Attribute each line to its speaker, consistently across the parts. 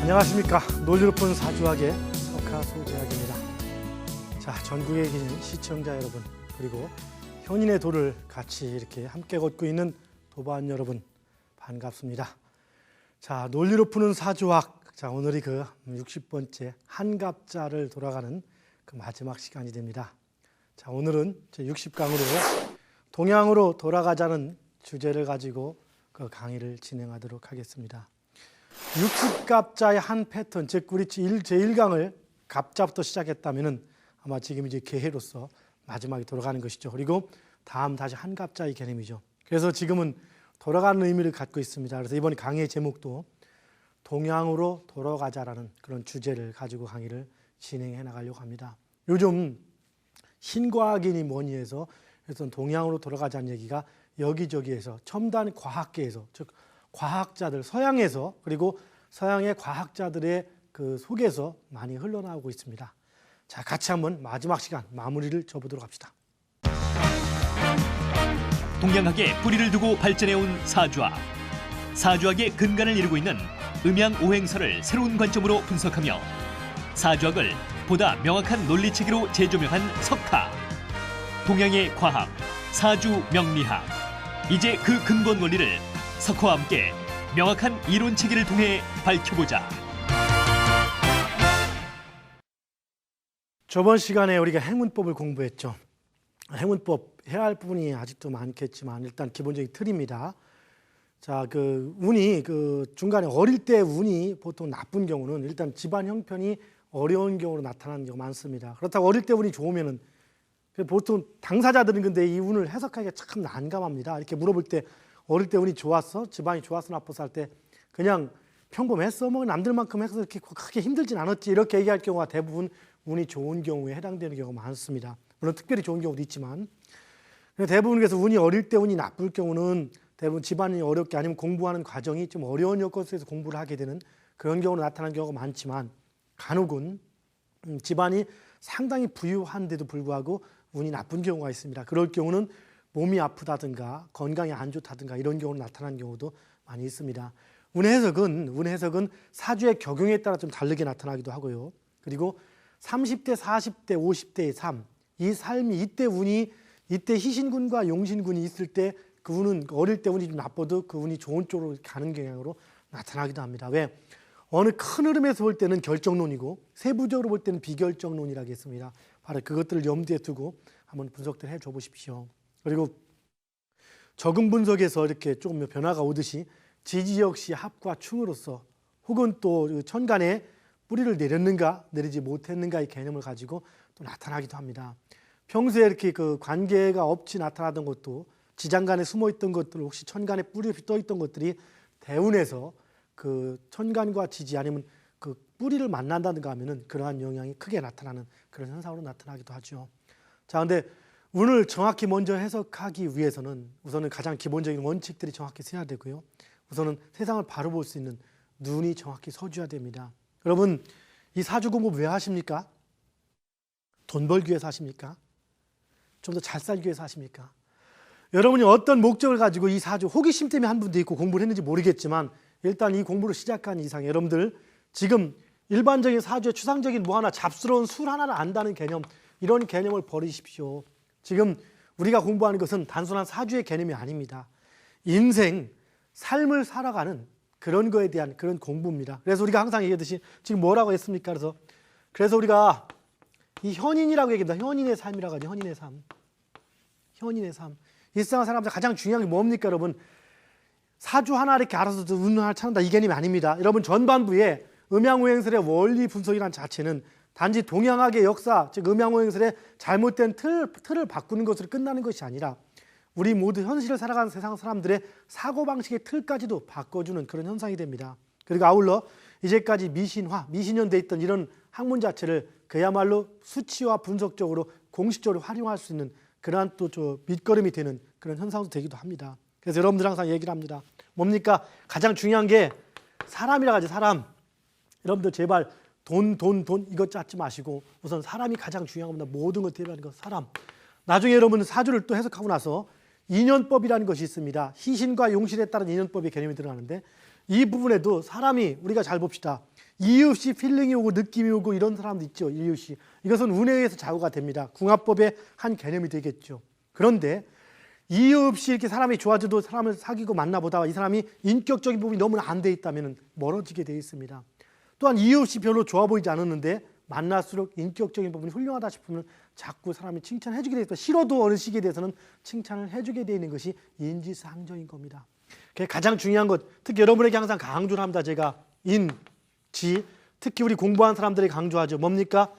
Speaker 1: 안녕하십니까. 논리로 푸는 사주학의 석하소재학입니다. 자, 전국에 계신 시청자 여러분, 그리고 현인의 도를 같이 이렇게 함께 걷고 있는 도반 여러분, 반갑습니다. 자, 논리로 푸는 사주학. 자, 오늘이 그 60번째 한갑자를 돌아가는 그 마지막 시간이 됩니다. 자, 오늘은 제 60강으로 동양으로 돌아가자는 주제를 가지고 그 강의를 진행하도록 하겠습니다. 60갑자의 한 패턴, 즉 우리 제1강을 갑자부터 시작했다면 아마 지금 이제 개해로서 마지막에 돌아가는 것이죠. 그리고 다음 다시 한갑자의 개념이죠. 그래서 지금은 돌아가는 의미를 갖고 있습니다. 그래서 이번 강의의 제목도 동양으로 돌아가자라는 그런 주제를 가지고 강의를 진행해 나가려고 합니다. 요즘 신과학이니 뭐니 해서 동양으로 돌아가자는 얘기가 여기저기에서 첨단 과학계에서, 즉 과학자들, 서양에서, 그리고 서양의 과학자들의 그 속에서 많이 흘러나오고 있습니다. 자, 같이 한번 마지막 시간 마무리를 줘보도록 합시다.
Speaker 2: 동양학에 뿌리를 두고 발전해온 사주학. 사주학의 근간을 이루고 있는 음양오행설을 새로운 관점으로 분석하며 사주학을 보다 명확한 논리체계로 재조명한 석하. 동양의 과학, 사주명리학. 이제 그 근본 원리를 석화와 함께 명확한 이론체계를 통해 밝혀보자.
Speaker 1: 저번 시간에 우리가 행운법을 공부했죠. 행운법 해야 할 부분이 아직도 많겠지만 일단 기본적인 틀입니다. 자, 그 운이 그 중간에 어릴 때 운이 보통 나쁜 경우는 일단 집안 형편이 어려운 경우로 나타나는 경우가 많습니다. 그렇다고 어릴 때 운이 좋으면은 보통 당사자들은 근데 이 운을 해석하기가 참 난감합니다. 이렇게 물어볼 때 어릴 때 운이 좋았어? 집안이 좋았어? 나빴어? 할 때 그냥 평범했어? 뭐 남들만큼 해서 이렇게 크게 힘들진 않았지? 이렇게 얘기할 경우가 대부분 운이 좋은 경우에 해당되는 경우가 많습니다. 물론 특별히 좋은 경우도 있지만 대부분 그래서 운이 어릴 때 운이 나쁠 경우는 대부분 집안이 어렵게 아니면 공부하는 과정이 좀 어려운 여건 속에서 공부를 하게 되는 그런 경우로 나타나는 경우가 많지만 간혹은 집안이 상당히 부유한데도 불구하고 운이 나쁜 경우가 있습니다. 그럴 경우는 몸이 아프다든가 건강이 안 좋다든가 이런 경우로 나타나는 경우도 많이 있습니다. 운의 해석은 사주의 적용에 따라 좀 다르게 나타나기도 하고요. 그리고 30대, 40대, 50대의 삶, 이 삶이 이때 희신군과 용신군이 있을 때 그 운은 어릴 때 운이 좀 나빠도 그 운이 좋은 쪽으로 가는 경향으로 나타나기도 합니다. 왜? 어느 큰 흐름에서 볼 때는 결정론이고 세부적으로 볼 때는 비결정론이라고 했습니다. 바로 그것들을 염두에 두고 한번 분석들 해줘 보십시오. 그리고 적응 분석에서 이렇게 조금 변화가 오듯이 지지 역시 합과 충으로서 혹은 또 천간에 뿌리를 내렸는가 내리지 못했는가의 개념을 가지고 또 나타나기도 합니다. 평소에 이렇게 그 관계가 없이 나타나던 것도 지장간에 숨어있던 것들, 혹시 천간에 뿌리 떠있던 것들이 대운에서 그 천간과 지지 아니면 그 뿌리를 만난다든가 하면은 그러한 영향이 크게 나타나는 그런 현상으로 나타나기도 하죠. 자, 근데 운을 정확히 먼저 해석하기 위해서는 우선은 가장 기본적인 원칙들이 정확히 서야 되고요. 우선은 세상을 바로 볼 수 있는 눈이 정확히 서줘야 됩니다. 여러분, 이 사주 공부 왜 하십니까? 돈 벌기 위해서 하십니까? 좀 더 잘 살기 위해서 하십니까? 여러분이 어떤 목적을 가지고 이 사주, 호기심 때문에 한 분도 있고 공부를 했는지 모르겠지만 일단 이 공부를 시작한 이상 여러분들 지금 일반적인 사주의 추상적인 뭐 하나 잡스러운 술 하나를 안다는 개념, 이런 개념을 버리십시오. 지금 우리가 공부하는 것은 단순한 사주의 개념이 아닙니다. 인생, 삶을 살아가는 그런 거에 대한 그런 공부입니다. 그래서 우리가 항상 얘기하듯이 지금 뭐라고 했습니까? 그래서 우리가 이 현인이라고 얘기합니다. 현인의 삶이라고 하죠. 현인의 삶. 현인의 삶. 일상을 살아가면서 가장 중요한 게 뭡니까, 여러분? 사주 하나 이렇게 알아서 운 하나 찾는다, 이 개념이 아닙니다. 여러분, 전반부에 음양오행설의 원리 분석이란 자체는 단지 동양학의 역사, 즉 음양오행설의 잘못된 틀을 바꾸는 것으로 끝나는 것이 아니라 우리 모두 현실을 살아가는 세상 사람들의 사고방식의 틀까지도 바꿔주는 그런 현상이 됩니다. 그리고 아울러 이제까지 미신연돼 있던 이런 학문 자체를 그야말로 수치와 분석적으로 공식적으로 활용할 수 있는 그러한 또 밑거름이 되는 그런 현상도 되기도 합니다. 그래서 여러분들 항상 얘기를 합니다. 뭡니까? 가장 중요한 게 사람이라고 하죠. 사람. 여러분들 제발 돈 이것 찾지 마시고 우선 사람이 가장 중요한 겁니다. 모든 것 대비하는 것 사람. 나중에 여러분은 사주를 또 해석하고 나서 인연법이라는 것이 있습니다. 희신과 용신에 따른 인연법의 개념이 들어가는데 이 부분에도 사람이 우리가 잘 봅시다. 이유 없이 필링이 오고 느낌이 오고 이런 사람도 있죠. 이유 없이. 이것은 운에 의해서 좌우가 됩니다. 궁합법의 한 개념이 되겠죠. 그런데 이유 없이 이렇게 사람이 좋아져도 사람을 사귀고 만나보다가 이 사람이 인격적인 부분이 너무 안 돼 있다면 멀어지게 되어 있습니다. 또한 이유 없이 별로 좋아 보이지 않았는데 만날수록 인격적인 부분이 훌륭하다 싶으면 자꾸 사람이 칭찬해 주게 되어 있다. 싫어도 어느 시기에 대해서는 칭찬을 해주게 되어 있는 것이 인지상정인 겁니다. 가장 중요한 것, 특히 여러분에게 항상 강조를 합니다. 제가 인지, 특히 우리 공부하는 사람들에게 강조하죠. 뭡니까?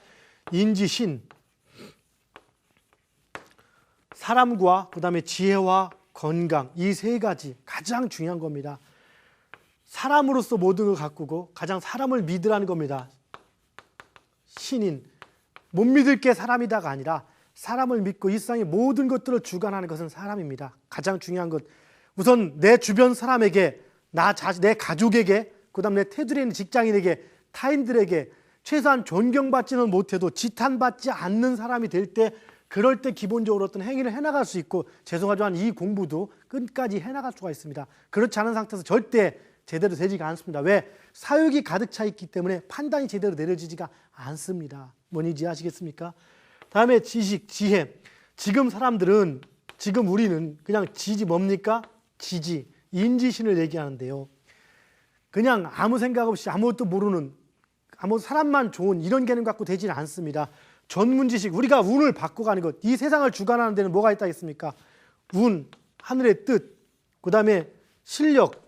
Speaker 1: 인지신, 사람과 그다음에 지혜와 건강, 이 세 가지 가장 중요한 겁니다. 사람으로서 모든 걸 가꾸고 가장 사람을 믿으라는 겁니다. 신인, 못 믿을 게 사람이다가 아니라 사람을 믿고 이 세상의 모든 것들을 주관하는 것은 사람입니다. 가장 중요한 것, 우선 내 주변 사람에게, 내 가족에게, 그다음 내 테두리에 있는 직장인에게, 타인들에게 최소한 존경받지는 못해도 지탄받지 않는 사람이 될 때, 그럴 때 기본적으로 어떤 행위를 해나갈 수 있고, 죄송하지만 이 공부도 끝까지 해나갈 수가 있습니다. 그렇지 않은 상태에서 절대 제대로 되지가 않습니다. 왜? 사욕이 가득 차 있기 때문에 판단이 제대로 내려지지가 않습니다. 뭔지 아시겠습니까? 다음에 지식, 지혜. 지금 사람들은, 지금 우리는 그냥 지지 뭡니까? 지지, 인지신을 얘기하는데요. 그냥 아무 생각 없이 아무것도 모르는, 아무 사람만 좋은 이런 개념 갖고 되지는 않습니다. 전문 지식, 우리가 운을 바꿔가는 것, 이 세상을 주관하는 데는 뭐가 있다 했습니까? 운, 하늘의 뜻, 그 다음에 실력,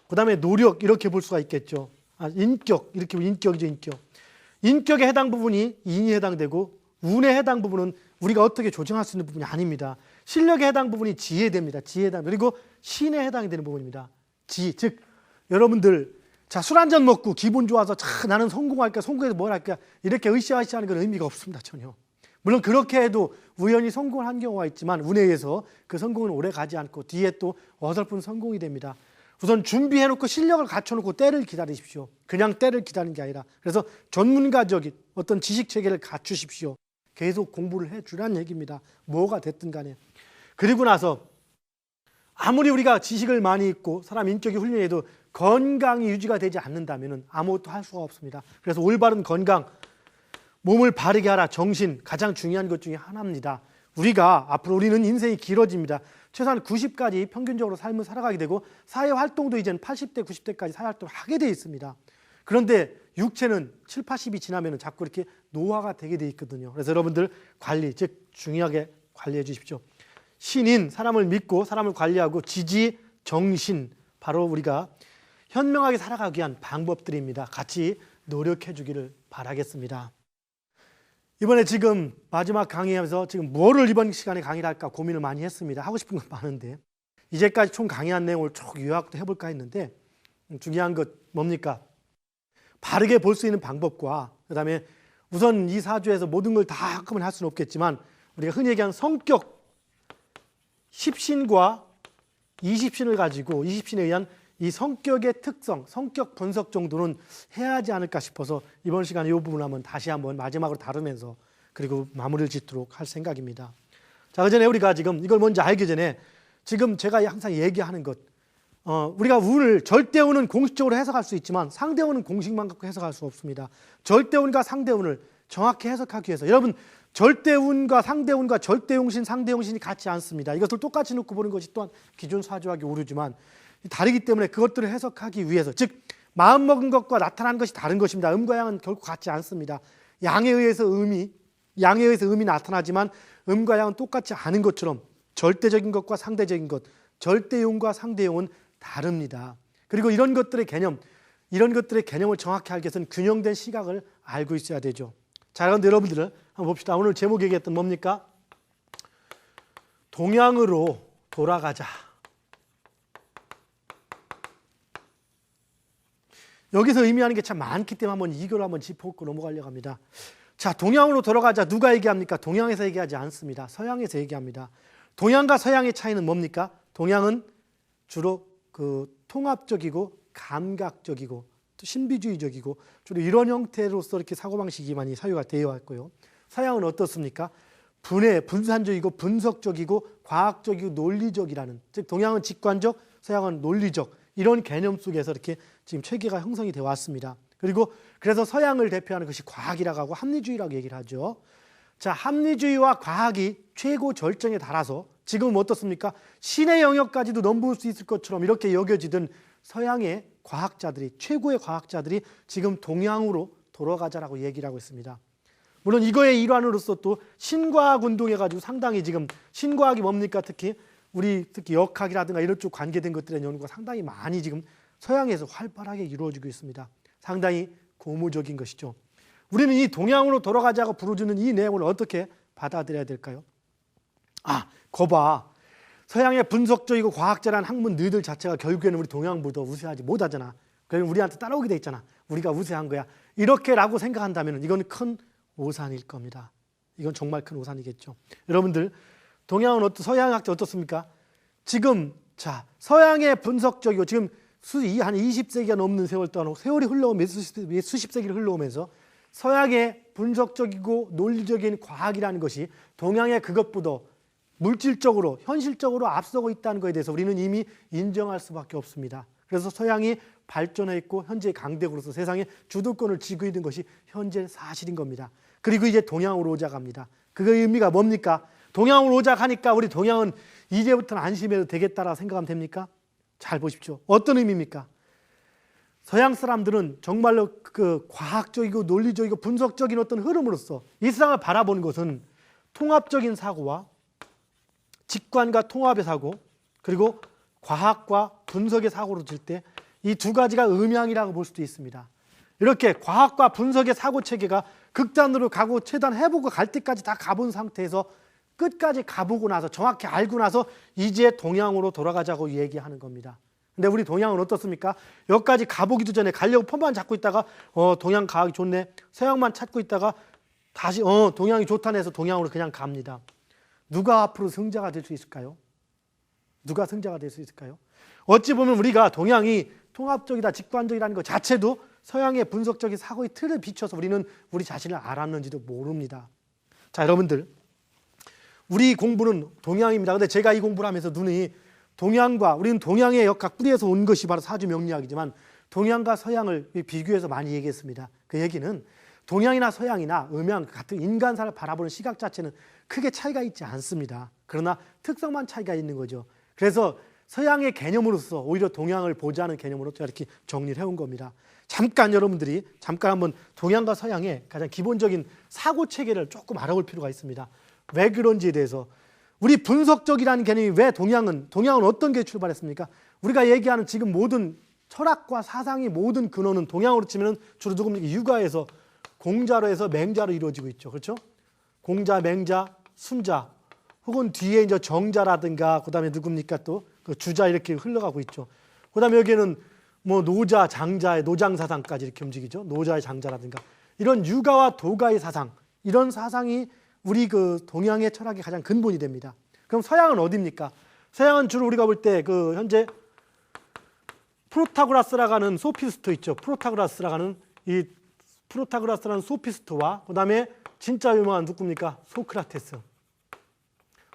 Speaker 1: 그 다음에 노력, 이렇게 볼 수가 있겠죠. 인격, 이렇게 보면 인격이죠, 인격. 인격에 해당 부분이 인이 해당되고, 운에 해당 부분은 우리가 어떻게 조정할 수 있는 부분이 아닙니다. 실력에 해당 부분이 지혜에 됩니다. 지혜에 해당, 그리고 신에 해당이 되는 부분입니다. 지, 즉 여러분들, 자, 술 한잔 먹고 기분 좋아서 나는 성공할까, 성공해서 뭘 할까, 이렇게 으쌰으쌰하는 건 의미가 없습니다. 전혀. 물론 그렇게 해도 우연히 성공을 한 경우가 있지만 운에 의해서 그 성공은 오래 가지 않고 뒤에 또 어설픈 성공이 됩니다. 우선 준비해놓고 실력을 갖춰놓고 때를 기다리십시오. 그냥 때를 기다리는 게 아니라. 그래서 전문가적인 어떤 지식체계를 갖추십시오. 계속 공부를 해주라는 얘기입니다. 뭐가 됐든 간에. 그리고 나서 아무리 우리가 지식을 많이 있고 사람 인격이 훌륭해도 건강이 유지가 되지 않는다면 아무것도 할 수가 없습니다. 그래서 올바른 건강, 몸을 바르게 하라, 정신, 가장 중요한 것 중에 하나입니다. 우리가 앞으로 우리는 인생이 길어집니다. 최소한 90까지 평균적으로 삶을 살아가게 되고 사회활동도 이제는 80대, 90대까지 사회활동을 하게 되어 있습니다. 그런데 육체는 7, 80이 지나면 자꾸 이렇게 노화가 되게 되어 있거든요. 그래서 여러분들 관리, 즉 중요하게 관리해 주십시오. 신인, 사람을 믿고 사람을 관리하고 지지, 정신, 바로 우리가 현명하게 살아가기 위한 방법들입니다. 같이 노력해 주기를 바라겠습니다. 이번에 지금 마지막 강의하면서 지금 뭐를 이번 시간에 강의를 할까 고민을 많이 했습니다. 하고 싶은 건 많은데 이제까지 총 강의한 내용을 쭉 요약도 해볼까 했는데 중요한 것 뭡니까? 바르게 볼 수 있는 방법과 그 다음에 우선 이 사주에서 모든 걸 다 한꺼번에 할 수는 없겠지만 우리가 흔히 얘기하는 성격 10신과 20신을 가지고 20신에 의한 이 성격의 특성, 성격 분석 정도는 해야 하지 않을까 싶어서 이번 시간에 이 부분을 한번 다시 한번 마지막으로 다루면서 그리고 마무리를 짓도록 할 생각입니다. 자, 그전에 우리가 지금 이걸 먼저 알기 전에 지금 제가 항상 얘기하는 것, 우리가 운을 절대운은 공식적으로 해석할 수 있지만 상대운은 공식만 갖고 해석할 수 없습니다. 절대운과 상대운을 정확히 해석하기 위해서 여러분 절대운과 상대운과 절대용신, 상대용신이 같지 않습니다. 이것을 똑같이 놓고 보는 것이 또한 기존 사주학이 오르지만 다르기 때문에 그것들을 해석하기 위해서 즉 마음먹은 것과 나타난 것이 다른 것입니다. 음과 양은 결코 같지 않습니다. 양에 의해서 음이 나타나지만 음과 양은 똑같지 않은 것처럼 절대적인 것과 상대적인 것, 절대용과 상대용은 다릅니다. 그리고 이런 것들의 개념을 정확히 알기 위해서는 균형된 시각을 알고 있어야 되죠. 자, 그런데 여러분들 한번 봅시다. 오늘 제목 얘기했던 뭡니까? 동양으로 돌아가자. 여기서 의미하는 게 참 많기 때문에 한번 이교를 한번 짚어보고 넘어가려고 합니다. 자, 동양으로 돌아가자. 누가 얘기합니까? 동양에서 얘기하지 않습니다. 서양에서 얘기합니다. 동양과 서양의 차이는 뭡니까? 동양은 주로 통합적이고 감각적이고 또 신비주의적이고 주로 이런 형태로서 이렇게 사고방식이 많이 사유가 되어 왔고요. 서양은 어떻습니까? 분산적이고 분석적이고 과학적이고 논리적이라는, 즉 동양은 직관적, 서양은 논리적, 이런 개념 속에서 이렇게 지금 체계가 형성이 되어 왔습니다. 그리고 그래서 서양을 대표하는 것이 과학이라고 하고 합리주의라고 얘기를 하죠. 자, 합리주의와 과학이 최고 절정에 달아서 지금은 어떻습니까? 신의 영역까지도 넘볼 수 있을 것처럼 이렇게 여겨지던 서양의 과학자들이, 최고의 과학자들이 지금 동양으로 돌아가자라고 얘기를 하고 있습니다. 물론 이거의 일환으로서 또 신과학 운동해가지고 상당히 지금 신과학이 뭡니까? 특히 역학이라든가 이런 쪽 관계된 것들의 연구가 상당히 많이 지금 서양에서 활발하게 이루어지고 있습니다. 상당히 고무적인 것이죠. 우리는 이 동양으로 돌아가자고 부르짖는 이 내용을 어떻게 받아들여야 될까요? 거봐. 서양의 분석적이고 과학자라는 학문 너희들 자체가 결국에는 우리 동양보다 우세하지 못하잖아. 그러면 우리한테 따라오게 돼 있잖아. 우리가 우세한 거야. 이렇게라고 생각한다면 이건 큰 오산일 겁니다. 이건 정말 큰 오산이겠죠. 여러분들, 동양은 서양학자 어떻습니까? 지금 서양의 분석적이고 지금 한 20세기가 넘는 세월 동안 세월이 흘러오면서 수십 세기를 흘러오면서 서양의 분석적이고 논리적인 과학이라는 것이 동양의 그것보다 물질적으로 현실적으로 앞서고 있다는 것에 대해서 우리는 이미 인정할 수밖에 없습니다. 그래서 서양이 발전해 있고 현재 강대국으로서 세상의 주도권을 쥐고 있는 것이 현재 사실인 겁니다. 그리고 이제 동양으로 오작합니다. 그의 의미가 뭡니까? 동양으로 오작하니까 우리 동양은 이제부터는 안심해도 되겠다라고 생각하면 됩니까? 잘 보십시오. 어떤 의미입니까? 서양 사람들은 정말로 그 과학적이고 논리적이고 분석적인 어떤 흐름으로서 이 세상을 바라보는 것은 통합적인 사고와 직관과 통합의 사고, 그리고 과학과 분석의 사고로 질 때 이 두 가지가 음양이라고 볼 수도 있습니다. 이렇게 과학과 분석의 사고 체계가 극단으로 가고 최대한 해보고 갈 때까지 다 가본 상태에서 끝까지 가보고 나서 정확히 알고 나서 이제 동양으로 돌아가자고 얘기하는 겁니다. 근데 우리 동양은 어떻습니까? 여기까지 가보기도 전에 가려고 폰만 잡고 있다가 동양 과학이 좋네, 서양만 찾고 있다가 다시 동양이 좋다네 해서 동양으로 그냥 갑니다. 누가 앞으로 승자가 될 수 있을까요? 누가 승자가 될 수 있을까요? 어찌 보면 우리가 동양이 통합적이다, 직관적이라는 것 자체도 서양의 분석적인 사고의 틀을 비춰서 우리는 우리 자신을 알았는지도 모릅니다. 자, 여러분들, 우리 공부는 동양입니다. 근데 제가 이 공부를 하면서 눈이 우리는 동양의 역학 뿌리에서 온 것이 바로 사주 명리학이지만 동양과 서양을 비교해서 많이 얘기했습니다. 그 얘기는 동양이나 서양이나 음양 같은 인간사를 바라보는 시각 자체는 크게 차이가 있지 않습니다. 그러나 특성만 차이가 있는 거죠. 그래서 서양의 개념으로서 오히려 동양을 보자는 개념으로 이렇게 정리를 해온 겁니다. 여러분들이 한번 동양과 서양의 가장 기본적인 사고 체계를 조금 알아볼 필요가 있습니다. 왜 그런지에 대해서, 우리 분석적이라는 개념이 왜 동양은 어떤 게 출발했습니까? 우리가 얘기하는 지금 모든 철학과 사상의 모든 근원은 동양으로 치면 주로 누굽니까? 육아에서 공자로 해서 맹자로 이루어지고 있죠. 그렇죠? 공자, 맹자, 순자, 혹은 뒤에 이제 정자라든가 그다음에 누굽니까? 또 그 주자 이렇게 흘러가고 있죠. 그다음에 여기는 뭐 노자, 장자의 노장 사상까지 이렇게 움직이죠. 노자의 장자라든가 이런 육아와 도가의 사상, 이런 사상이 우리 그 동양의 철학의 가장 근본이 됩니다. 그럼 서양은 어디입니까? 서양은 주로 우리가 볼 때 그 현재 프로타고라스라고 하는 소피스트 있죠. 프로타고라스라는 소피스트와 그다음에 진짜 유명한 누굽니까?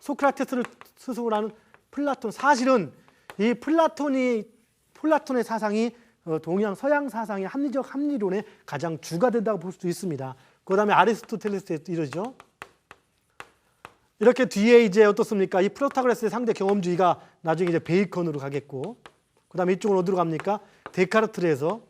Speaker 1: 소크라테스를 스승으로 하는 플라톤. 사실은 이 플라톤의 사상이 동양 서양 사상의 합리적 합리론의 가장 주가 된다고 볼 수도 있습니다. 그다음에 아리스토텔레스 이러죠. 이렇게 뒤에 이제 어떻습니까? 이 프로타고라스의 상대 경험주의가 나중에 이제 베이컨으로 가겠고, 그다음에 이쪽은 어디로 갑니까? 데카르트를 해서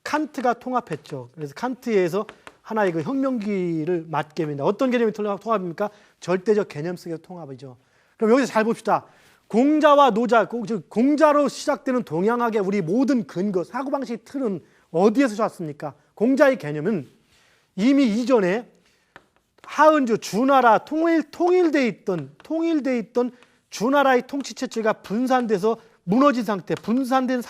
Speaker 1: 칸트가 통합했죠. 그래서 칸트에 의해서 하나의 그 혁명기를 맞게 됩니다. 어떤 개념이 통합입니까? 절대적 개념 속의 통합이죠. 그럼 여기서 잘 봅시다. 공자와 노자, 공자로 시작되는 동양학의 우리 모든 근거, 사고방식 틀은 어디에서 왔습니까? 공자의 개념은 이미 이전에 하은주, 주나라 통일돼 있던 주나라의 통치 체제가 분산돼서 무너진 상태, 분산된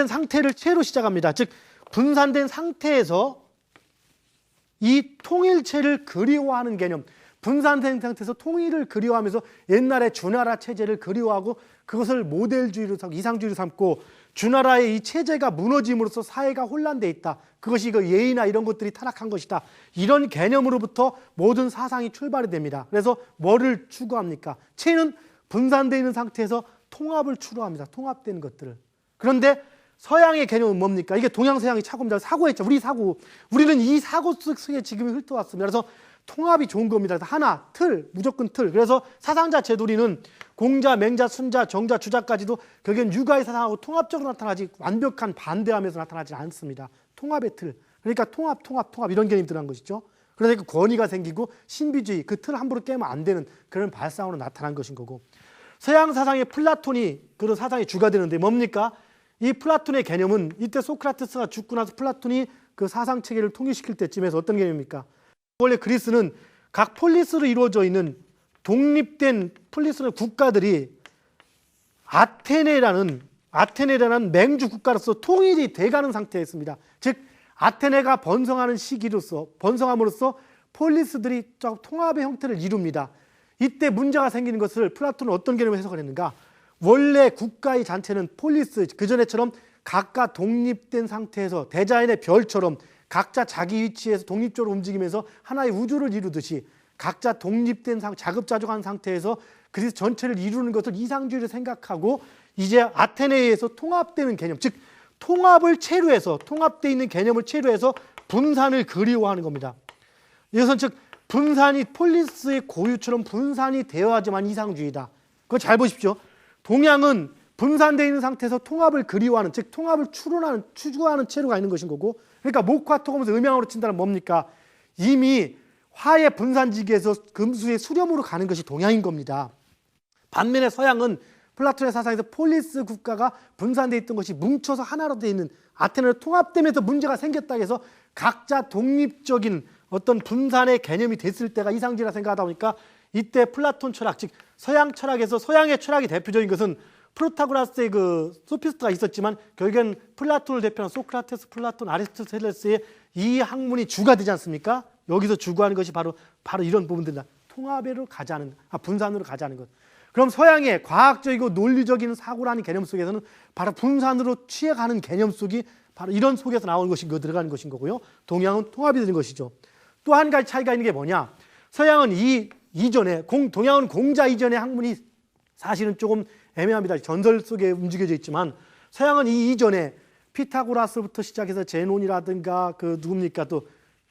Speaker 1: 상태를 채로 시작합니다. 즉 분산된 상태에서 이 통일체를 그리워하는 개념, 분산된 상태에서 통일을 그리워하면서 옛날의 주나라 체제를 그리워하고 그것을 모델주의로 삼고 이상주의로 삼고, 주나라의 이 체제가 무너짐으로써 사회가 혼란돼 있다, 그것이 그 예의나 이런 것들이 타락한 것이다, 이런 개념으로부터 모든 사상이 출발이 됩니다. 그래서 뭐를 추구합니까? 체는 분산되어 있는 상태에서 통합을 추구합니다. 통합된 것들을. 그런데 서양의 개념은 뭡니까? 이게 동양 서양의 차고입니다. 사고했죠. 우리는 이 사고 속에 지금 훑어왔습니다. 그래서 통합이 좋은 겁니다. 하나, 틀, 무조건 틀. 그래서 사상자 제도리는 공자, 맹자, 순자, 정자, 주자까지도 결국엔 육아의 사상하고 통합적으로 나타나지 완벽한 반대하면서 나타나지 않습니다. 통합의 틀. 그러니까 통합 이런 개념이 들어간 것이죠. 그래서 그 권위가 생기고 신비주의, 그 틀을 함부로 깨면 안 되는 그런 발상으로 나타난 것인 거고, 서양 사상의 플라톤이 그런 사상의 주가 되는데 뭡니까? 이 플라톤의 개념은 이때 소크라테스가 죽고 나서 플라톤이 그 사상 체계를 통일시킬 때쯤에서 어떤 개념입니까? 원래 그리스는 각 폴리스로 이루어져 있는 독립된 폴리스의 국가들이 아테네라는 맹주 국가로서 통일이 돼가는 상태였습니다. 즉 아테네가 번성함으로써 폴리스들이 통합의 형태를 이룹니다. 이때 문제가 생기는 것을 플라톤은 어떤 개념으로 해석을 했는가? 원래 국가의 잔체는 폴리스, 그전에처럼 각각 독립된 상태에서 대자연의 별처럼 각자 자기 위치에서 독립적으로 움직이면서 하나의 우주를 이루듯이 각자 독립된 자급자족한 상태에서 그리스 전체를 이루는 것을 이상주의로 생각하고 이제 아테네에서 통합되는 개념, 즉 통합을 체류해서 통합되어 있는 개념을 체류해서 분산을 그리워하는 겁니다. 이것은 즉 분산이 폴리스의 고유처럼 분산이 되어야지만 이상주의다. 그거 잘 보십시오. 동양은 분산되어 있는 상태에서 통합을 그리워하는, 즉 통합을 추구하는 체류가 있는 것인 거고, 그러니까 목화토금에서 음양으로 친다는 뭡니까? 이미 화의 분산지기에서 금수의 수렴으로 가는 것이 동양인 겁니다. 반면에 서양은 플라톤의 사상에서 폴리스 국가가 분산되어 있던 것이 뭉쳐서 하나로 되어 있는 아테네로 통합되면서 문제가 생겼다 해서 각자 독립적인 어떤 분산의 개념이 됐을 때가 이상주의라 생각하다 보니까 이때 플라톤 철학, 즉 서양 철학에서 서양의 철학이 대표적인 것은 프로타고라스의 그 소피스트가 있었지만 결국엔 플라톤을 대표하는 소크라테스, 플라톤, 아리스토텔레스의 이 학문이 주가 되지 않습니까? 여기서 주구하는 것이 바로 이런 부분들이다. 통합으로 가자는, 분산으로 가자는 것. 그럼 서양의 과학적이고 논리적인 사고라는 개념 속에서는 바로 분산으로 취해가는 개념 속이 바로 이런 속에서 나오는 것인 거, 들어가는 것인 거고요. 동양은 통합이 되는 것이죠. 또 한 가지 차이가 있는 게 뭐냐? 서양은 동양은 공자 이전의 학문이 사실은 조금 애매합니다. 전설 속에 움직여져 있지만 서양은 이 이전에 피타고라스부터 시작해서 제논이라든가 또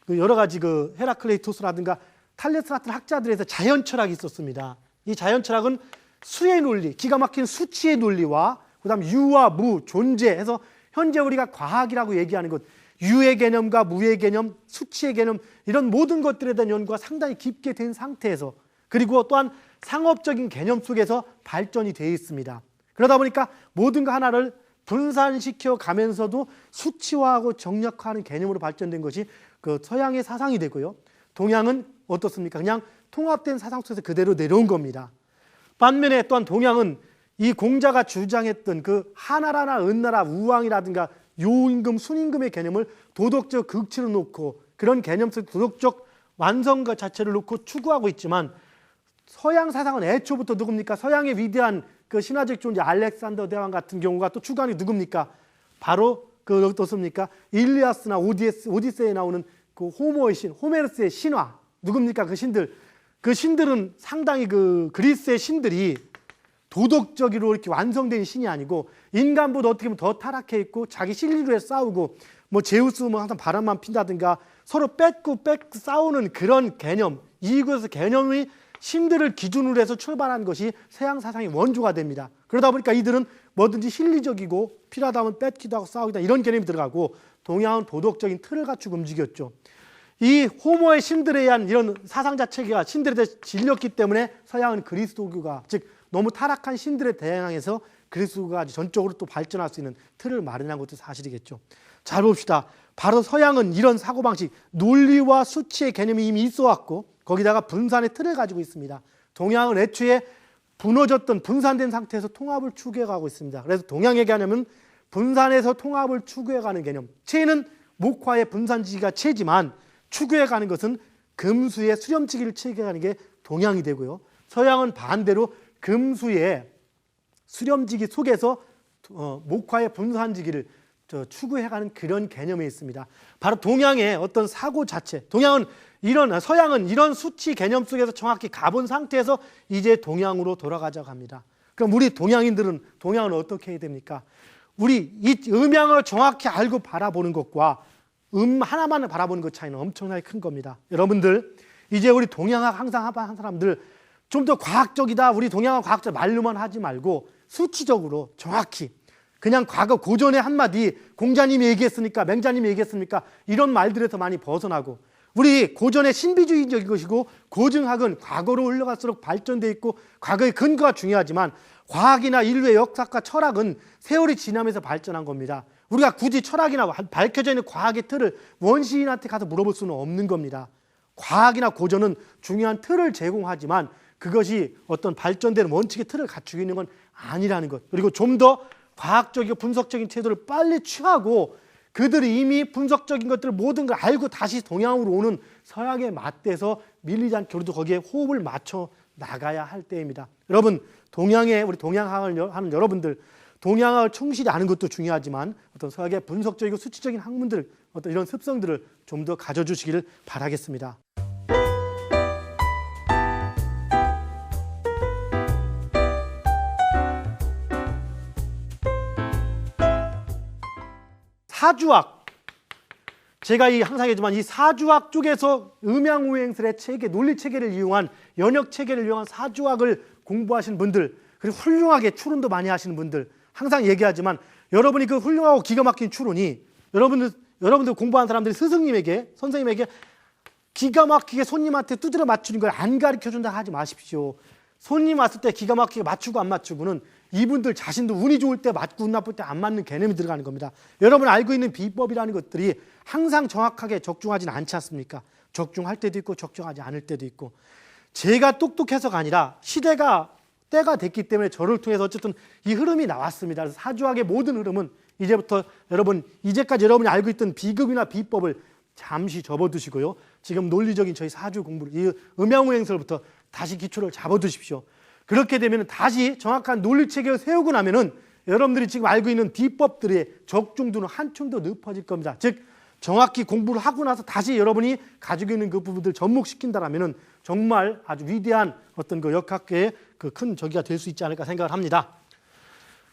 Speaker 1: 그 여러 가지 그 헤라클레이토스라든가 탈레스 같은 학자들에서 자연 철학이 있었습니다. 이 자연 철학은 수의 논리, 기가 막힌 수치의 논리와 그다음 유와 무, 존재해서 현재 우리가 과학이라고 얘기하는 것, 유의 개념과 무의 개념, 수치의 개념 이런 모든 것들에 대한 연구가 상당히 깊게 된 상태에서, 그리고 또한 상업적인 개념 속에서 발전이 되어 있습니다. 그러다 보니까 모든 거 하나를 분산시켜 가면서도 수치화하고 정력화하는 개념으로 발전된 것이 그 서양의 사상이 되고요. 동양은 어떻습니까? 그냥 통합된 사상 속에서 그대로 내려온 겁니다. 반면에 또한 동양은 이 공자가 주장했던 그 하나라나 은나라, 우왕이라든가 요임금, 순임금의 개념을 도덕적 극치로 놓고 그런 개념 속 도덕적 완성과 자체를 놓고 추구하고 있지만, 서양 사상은 애초부터 누굽니까? 서양의 위대한 그 신화적 존재 알렉산더 대왕 같은 경우가 또 추구하는 게 누굽니까? 바로 그 어떻습니까? 일리아스나 오디세이에 나오는 그 호모의 신, 호메르스의 신화 누굽니까? 그 신들은 상당히 그 그리스의 신들이 도덕적으로 이렇게 완성된 신이 아니고 인간보다 어떻게 보면 더 타락해 있고 자기 실리로 해서 싸우고 뭐 제우스 뭐 항상 바람만 핀다든가 서로 뺏고 싸우는 그런 개념, 이곳에서 개념이 신들을 기준으로 해서 출발한 것이 서양 사상의 원조가 됩니다. 그러다 보니까 이들은 뭐든지 실리적이고 필요하다면 뺏기도 하고 싸우기도 하고 이런 개념이 들어가고, 동양은 도덕적인 틀을 갖추고 움직였죠. 이 호모의 신들에 의한 이런 사상 자체가 신들에 대해 질렸기 때문에 서양은 그리스도교가, 즉 너무 타락한 신들에 대항해서 그리스도가 전적으로 또 발전할 수 있는 틀을 마련한 것도 사실이겠죠. 잘 봅시다. 바로 서양은 이런 사고방식, 논리와 수치의 개념이 이미 있어 왔고 거기다가 분산의 틀을 가지고 있습니다. 동양은 애초에 무너졌던 분산된 상태에서 통합을 추구해가고 있습니다. 그래서 동양의 개념은 분산에서 통합을 추구해가는 개념. 체는 목화의 분산지기가 체지만 추구해가는 것은 금수의 수렴지기를 추구해가는 게 동양이 되고요. 서양은 반대로 금수의 수렴지기 속에서 목화의 분산지기를 추구해가는 그런 개념이 있습니다. 바로 동양의 어떤 사고 자체, 서양은 이런 수치 개념 속에서 정확히 가본 상태에서 이제 동양으로 돌아가자고 합니다. 그럼 우리 동양인들은 동양은 어떻게 해야 됩니까? 우리 이 음양을 정확히 알고 바라보는 것과 하나만 바라보는 것 차이는 엄청나게 큰 겁니다. 여러분들 이제 우리 동양학 항상 하는 사람들 좀 더 과학적이다, 우리 동양학 과학적 말로만 하지 말고 수치적으로 정확히 그냥 과거 고전의 한마디 공자님이 얘기했으니까 맹자님이 얘기했으니까 이런 말들에서 많이 벗어나고 우리 고전의 신비주의적인 것이고 고증학은 과거로 흘러갈수록 발전돼 있고 과거의 근거가 중요하지만 과학이나 인류의 역사과 철학은 세월이 지나면서 발전한 겁니다. 우리가 굳이 철학이나 밝혀져 있는 과학의 틀을 원시인한테 가서 물어볼 수는 없는 겁니다. 과학이나 고전은 중요한 틀을 제공하지만 그것이 어떤 발전되는 원칙의 틀을 갖추고 있는 건 아니라는 것. 그리고 좀 더 과학적이고 분석적인 태도를 빨리 취하고 그들이 이미 분석적인 것들을 모든 걸 알고 다시 동양으로 오는 서양에 맞대서 밀리지 않게 우리도 거기에 호흡을 맞춰 나가야 할 때입니다. 여러분 동양에 우리 동양학을 하는 여러분들 동양학을 충실히 아는 것도 중요하지만 어떤 서양의 분석적이고 수치적인 학문들 어떤 이런 습성들을 좀 더 가져주시기를 바라겠습니다. 사주학, 제가 항상 얘기하지만 이 사주학 쪽에서 음양오행설의 체계, 논리체계를 이용한 연역체계를 이용한 사주학을 공부하신 분들 그리고 훌륭하게 추론도 많이 하시는 분들 항상 얘기하지만 여러분이 그 훌륭하고 기가 막힌 추론이 여러분들 공부한 사람들이 스승님에게 선생님에게 기가 막히게 손님한테 두드려 맞추는 걸 안 가르쳐준다 하지 마십시오. 손님 왔을 때 기가 막히게 맞추고 안 맞추고는 이분들 자신도 운이 좋을 때 맞고 운 나쁠 때 안 맞는 개념이 들어가는 겁니다. 여러분 알고 있는 비법이라는 것들이 항상 정확하게 적중하지는 않지 않습니까? 적중할 때도 있고 적중하지 않을 때도 있고 제가 똑똑해서가 아니라 때가 됐기 때문에 저를 통해서 어쨌든 이 흐름이 나왔습니다. 그래서 사주학의 모든 흐름은 이제부터 이제까지 여러분이 알고 있던 비급이나 비법을 잠시 접어두시고요. 지금 논리적인 저희 사주 공부를 이 음양오행설부터 다시 기초를 잡아두십시오. 그렇게 되면 다시 정확한 논리체계를 세우고 나면은 여러분들이 지금 알고 있는 비법들의 적중도는 한층 더 높아질 겁니다. 즉 정확히 공부를 하고 나서 다시 여러분이 가지고 있는 그 부분들 접목시킨다라면은 정말 아주 위대한 어떤 그 역학계의 그 큰 저기가 될 수 있지 않을까 생각을 합니다.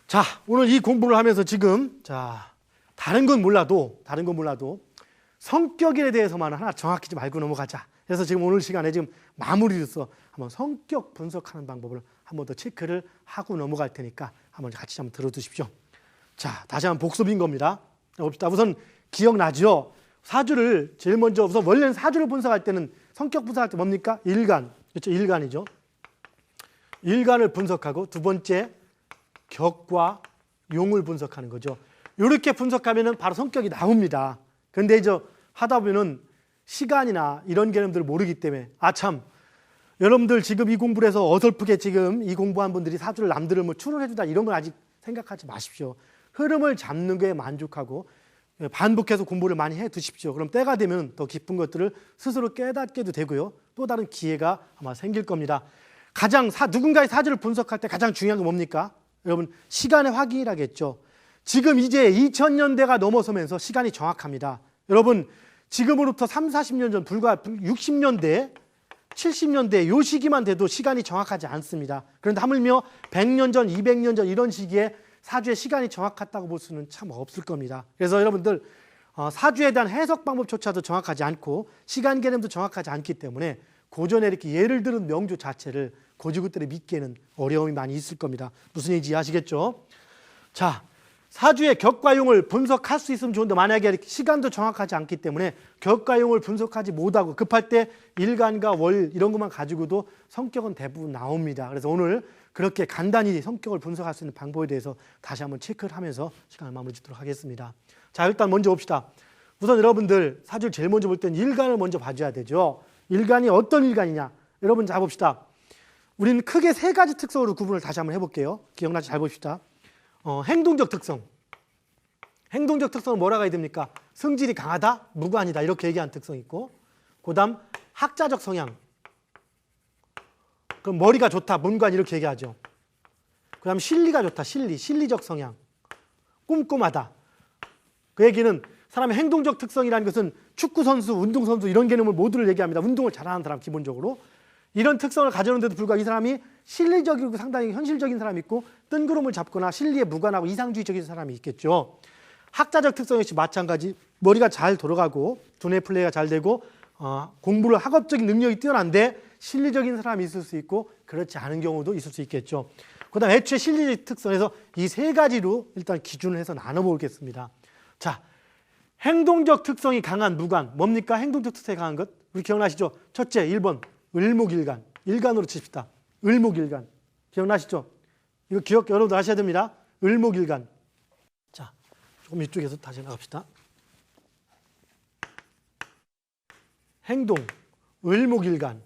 Speaker 1: 자, 오늘 이 공부를 하면서 지금 다른 건 몰라도 성격에 대해서만 하나 정확히 좀 알고 넘어가자. 그래서 지금 오늘 시간에 지금 마무리로서 한번 성격 분석하는 방법을 한번 더 체크를 하고 넘어갈 테니까 한번 같이 한번 들어두십시오. 자, 다시 한번 복습인 겁니다. 봅시다. 우선 기억나죠? 사주를 제일 먼저 우선 원래는 사주를 분석할 때는 성격 분석할 때 뭡니까? 일간. 그렇죠? 일간이죠. 일간을 분석하고 두 번째 격과 용을 분석하는 거죠. 이렇게 분석하면은 바로 성격이 나옵니다. 그런데 이제 하다 보면은 시간이나 이런 개념들을 모르기 때문에 참 여러분들 지금 이 공부를 해서 어설프게 지금 이 공부한 분들이 사주를 남들을 뭐 추론해주다 이런 건 아직 생각하지 마십시오. 흐름을 잡는 게 만족하고 반복해서 공부를 많이 해 두십시오. 그럼 때가 되면 더 깊은 것들을 스스로 깨닫게도 되고요. 또 다른 기회가 아마 생길 겁니다. 누군가의 사주를 분석할 때 가장 중요한 건 뭡니까? 여러분 시간의 확인이라겠죠. 지금 이제 2000년대가 넘어서면서 시간이 정확합니다. 여러분 지금으로부터 3, 40년 전 불과 60년대, 70년대 이 시기만 돼도 시간이 정확하지 않습니다. 그런데 하물며 100년 전, 200년 전 이런 시기에 사주의 시간이 정확하다고 볼 수는 참 없을 겁니다. 그래서 여러분들 사주에 대한 해석 방법조차도 정확하지 않고 시간 개념도 정확하지 않기 때문에 고전에 이렇게 예를 들은 명조 자체를 고지굿들이 믿기에는 어려움이 많이 있을 겁니다. 무슨 얘기인지 아시겠죠? 자, 사주의 격과 용을 분석할 수 있으면 좋은데 만약에 시간도 정확하지 않기 때문에 격과 용을 분석하지 못하고 급할 때 일간과 월 이런 것만 가지고도 성격은 대부분 나옵니다. 그래서 오늘 그렇게 간단히 성격을 분석할 수 있는 방법에 대해서 다시 한번 체크를 하면서 시간을 마무리 짓도록 하겠습니다. 자, 일단 먼저 봅시다. 우선 여러분들 사주를 제일 먼저 볼 때는 일간을 먼저 봐줘야 되죠. 일간이 어떤 일간이냐. 여러분 잘 봅시다. 우리는 크게 세 가지 특성으로 구분을 다시 한번 해볼게요. 기억나지? 잘 봅시다. 행동적 특성. 행동적 특성은 뭐라고 해야 됩니까? 성질이 강하다, 무관이다 이렇게 얘기하는 특성이 있고 그 다음 학자적 성향. 그럼 머리가 좋다, 문관 이렇게 얘기하죠. 그 다음 실리가 좋다, 실리적 성향. 꼼꼼하다. 그 얘기는 사람의 행동적 특성이라는 것은 축구선수, 운동선수 이런 개념을 모두를 얘기합니다. 운동을 잘하는 사람 기본적으로. 이런 특성을 가져오는데도 불구하고 이 사람이 실리적이고 상당히 현실적인 사람이 있고 뜬구름을 잡거나 실리에 무관하고 이상주의적인 사람이 있겠죠. 학자적 특성 역시 마찬가지. 머리가 잘 돌아가고 두뇌 플레이가 잘 되고 공부를 학업적인 능력이 뛰어난데 실리적인 사람이 있을 수 있고 그렇지 않은 경우도 있을 수 있겠죠. 그다음 애초에 실리적 특성에서 이 세 가지로 일단 기준을 해서 나눠보겠습니다. 자, 행동적 특성이 강한 무관 뭡니까? 행동적 특성이 강한 것 우리 기억나시죠? 첫째 1번 을목일간 일간으로 칩시다. 을목일간 기억나시죠? 이거 기억 여러분도 하셔야 됩니다. 을목일간. 자, 조금 이쪽에서 다시 나갑시다. 행동 을목일간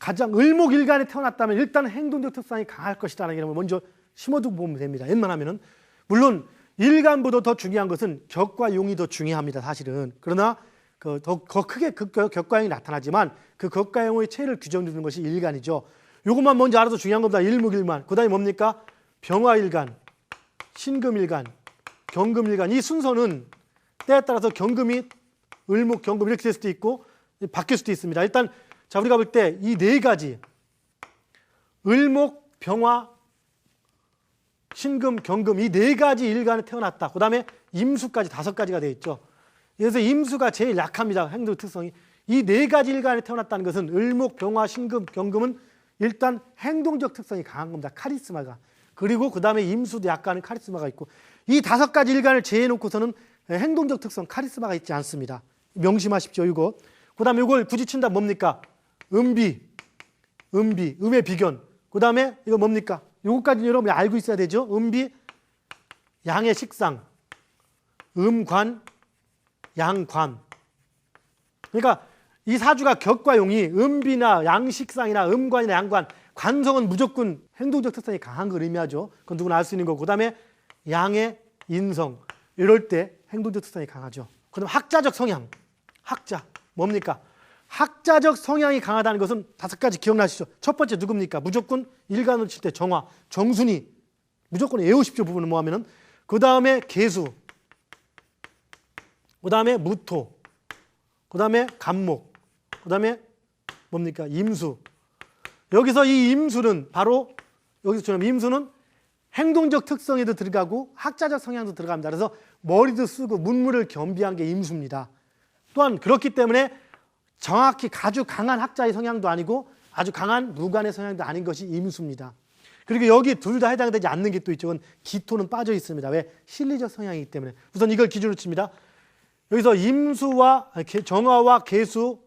Speaker 1: 가장 을목일간에 태어났다면 일단 행동적 특성이 강할 것이라는 걸 먼저 심어두고 보면 됩니다. 웬만하면은 물론 일간보다 더 중요한 것은 격과 용이 더 중요합니다. 사실은. 그러나 더 크게 격과 용이 나타나지만 그 격과 용의 체를 규정짓는 것이 일간이죠. 이것만 먼저 알아도 중요한 겁니다. 일목일간. 그다음에 뭡니까? 병화일간, 신금일간, 경금일간. 이 순서는 때에 따라서 경금이 을목, 경금 이렇게 될 수도 있고 바뀔 수도 있습니다. 일단 자 우리가 볼 때 이 네 가지 을목, 병화, 신금, 경금 이 네 가지 일간에 태어났다. 그 다음에 임수까지 5가지가 되어 있죠. 그래서 임수가 제일 약합니다. 행동 특성이. 이 네 가지 일간에 태어났다는 것은 을목, 병화, 신금, 경금은 일단 행동적 특성이 강한 겁니다. 카리스마가. 그리고 그 다음에 임수도 약간은 카리스마가 있고 이 5가지 일간을 제해놓고서는 행동적 특성, 카리스마가 있지 않습니다. 명심하십시오. 이거. 그 다음에 이걸 굳이 친다 뭡니까? 음비, 음의 비견. 그 다음에 이거 뭡니까? 요거까지 여러분이 알고 있어야 되죠. 음비, 양의 식상, 음관, 양관. 그러니까 이 사주가 격과 용이 음비나 양식상이나 음관이나 양관, 관성은 무조건 행동적 특성이 강한 걸 의미하죠. 그건 누구나 알 수 있는 거고. 그 다음에 양의 인성. 이럴 때 행동적 특성이 강하죠. 그다음 학자적 성향. 학자. 뭡니까? 학자적 성향이 강하다는 것은 5가지 기억나시죠? 첫 번째 누굽니까? 무조건 일간으로 칠 때 정화, 정순이. 무조건 외우십시오. 부분은 뭐 하면은. 그 다음에 계수. 그 다음에 무토. 그 다음에 간목. 그 다음에 뭡니까? 임수. 여기서 이 임수는 바로 여기서처럼 임수는 행동적 특성에도 들어가고 학자적 성향도 들어갑니다. 그래서 머리도 쓰고 문물을 겸비한 게 임수입니다. 또한 그렇기 때문에 정확히 아주 강한 학자의 성향도 아니고 아주 강한 무관의 성향도 아닌 것이 임수입니다. 그리고 여기 둘 다 해당되지 않는 게 또 있죠. 그건 기토는 빠져 있습니다. 왜? 실리적 성향이기 때문에. 우선 이걸 기준으로 칩니다. 여기서 임수와 정화와 계수,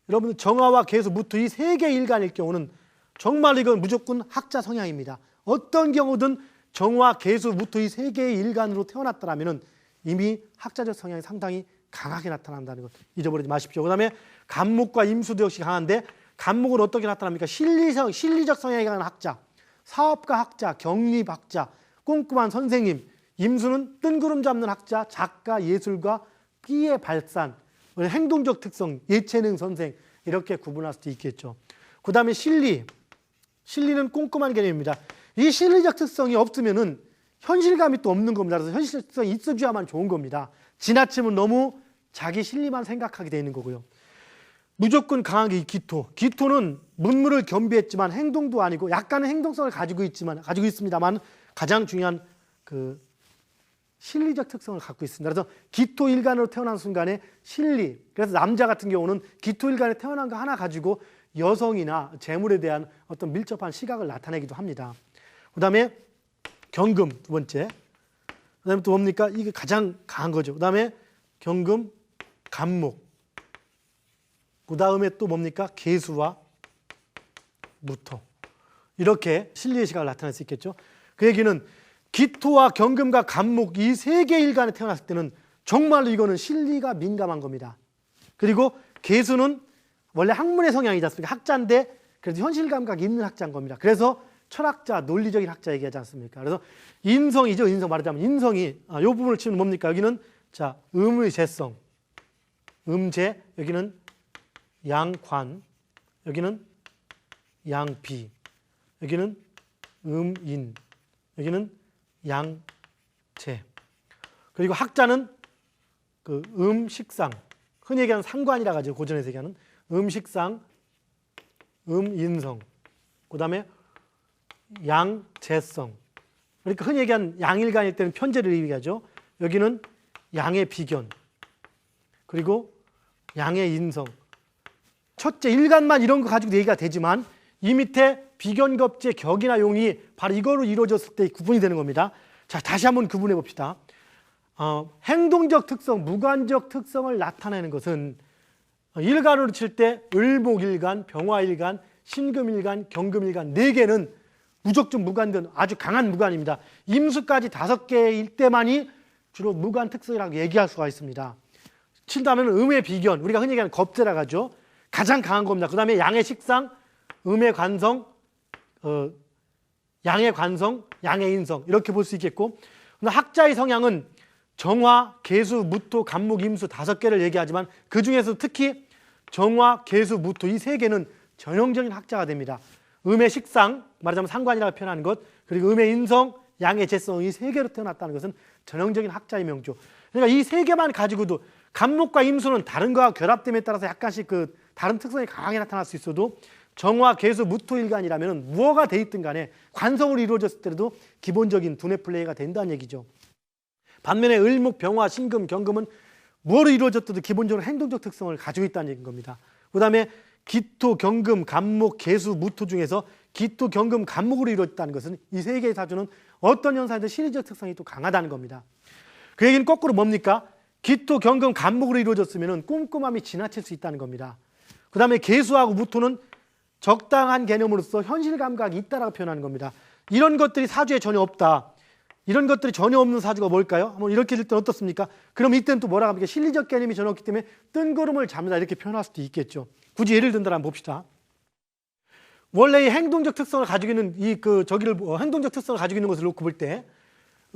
Speaker 1: 여러분 정화와 계수, 무토 이 3개 일간일 경우는 정말 이건 무조건 학자 성향입니다. 어떤 경우든 정화, 계수, 무토 이 3개의 일간으로 태어났다면 이미 학자적 성향이 상당히 강하게 나타난다는 것 잊어버리지 마십시오. 그 다음에 간목과 임수도 역시 강한데 간목은 어떻게 나타납니까? 실리적 성향이 강한 학자, 사업가 학자, 경립학자, 꼼꼼한 선생님. 임수는 뜬구름 잡는 학자, 작가, 예술가, 끼의 발산, 행동적 특성, 예체능 선생 이렇게 구분할 수도 있겠죠. 그 다음에 실리는 꼼꼼한 개념입니다. 이 실리적 특성이 없으면은 현실감이 또 없는 겁니다. 그래서 현실적 특성이 있어줘야만 좋은 겁니다. 지나치면 너무 자기 실리만 생각하게 되는 거고요. 무조건 강한 게 이 기토. 기토는 문물을 겸비했지만 행동도 아니고 약간의 행동성을 가지고 있습니다만 가장 중요한 그 실리적 특성을 갖고 있습니다. 그래서 기토 일간으로 태어난 순간에 실리. 그래서 남자 같은 경우는 기토 일간에 태어난 거 하나 가지고 여성이나 재물에 대한 어떤 밀접한 시각을 나타내기도 합니다. 그 다음에 경금 두 번째. 그 다음에 또 뭡니까? 이게 가장 강한 거죠. 그 다음에 경금, 간목. 그 다음에 또 뭡니까? 계수와 무토. 이렇게 실리의 시각을 나타낼 수 있겠죠. 그 얘기는 기토와 경금과 간목 이 3개 일간에 태어났을 때는 정말로 이거는 실리가 민감한 겁니다. 그리고 계수는 원래 학문의 성향이지 않습니까? 학자인데 그래도 현실 감각이 있는 학자인 겁니다. 그래서 철학자, 논리적인 학자 얘기하지 않습니까? 그래서 인성이죠. 인성 말하자면 인성이 이 부분을 치면 뭡니까? 여기는 자 음의 재성, 음재, 여기는 양관, 여기는 양비, 여기는 음인, 여기는 양재. 그리고 학자는 그 음식상, 흔히 얘기하는 상관이라고 하죠. 고전에서 얘기하는 음식상, 음인성. 그다음에 양재성. 그러니까 흔히 얘기한 양일간일 때는 편제를 얘기하죠. 여기는 양의 비견. 그리고 양의 인성. 첫째 일간만 이런 거 가지고 얘기가 되지만 이 밑에 비견겁제 격이나 용이 바로 이거로 이루어졌을 때 구분이 되는 겁니다. 자, 다시 한번 구분해 봅시다. 행동적 특성, 무관적 특성을 나타내는 것은 일간으로 칠 때 을목일간, 병화일간, 신금일간, 경금일간 4개는 무조건 무관된 아주 강한 무관입니다. 임수까지 5개일 때만이 주로 무관 특성이라고 얘기할 수가 있습니다. 친다면 음의 비견, 우리가 흔히 얘기하는 겁제라고 하죠. 가장 강한 겁니다. 그 다음에 양의 식상, 음의 관성, 양의 관성, 양의 인성 이렇게 볼 수 있겠고, 학자의 성향은 정화, 계수, 무토, 간목, 임수 5개를 얘기하지만 그 중에서 특히 정화, 계수, 무토 이 3개는 전형적인 학자가 됩니다. 음의 식상, 말하자면 상관이라고 표현하는 것, 그리고 음의 인성, 양의 재성 이 3개로 태어났다는 것은 전형적인 학자의 명조. 그러니까 이 3개만 가지고도 간목과 임수는 다른 거와 결합됨에 따라서 약간씩 그 다른 특성이 강하게 나타날 수 있어도 정화, 계수, 무토일간이라면 무엇가 돼 있든 간에 관성으로 이루어졌을 때도 기본적인 두뇌 플레이가 된다는 얘기죠. 반면에 을목, 병화, 신금, 경금은 무엇으로 이루어졌든 기본적으로 행동적 특성을 가지고 있다는 얘기인 겁니다. 그 다음에 기토, 경금, 간목, 계수, 무토 중에서 기토, 경금, 간목으로 이루어졌다는 것은 이 3개의 사주는 어떤 현상이든 실리적 특성이 또 강하다는 겁니다. 그 얘기는 거꾸로 뭡니까? 기토, 경금, 간목으로 이루어졌으면 꼼꼼함이 지나칠 수 있다는 겁니다. 그 다음에 계수하고 무토는 적당한 개념으로서 현실 감각이 있다라고 표현하는 겁니다. 이런 것들이 사주에 전혀 없다. 이런 것들이 전혀 없는 사주가 뭘까요? 한번 이렇게 될 때는 어떻습니까? 그럼 이때는 또 뭐라고 합니까? 실리적 개념이 전혀 없기 때문에 뜬구름을 잡는다 이렇게 표현할 수도 있겠죠. 굳이 예를 든다면 봅시다. 원래 이 행동적 특성을 가지고 있는 행동적 특성을 가지고 있는 것을 놓고 볼 때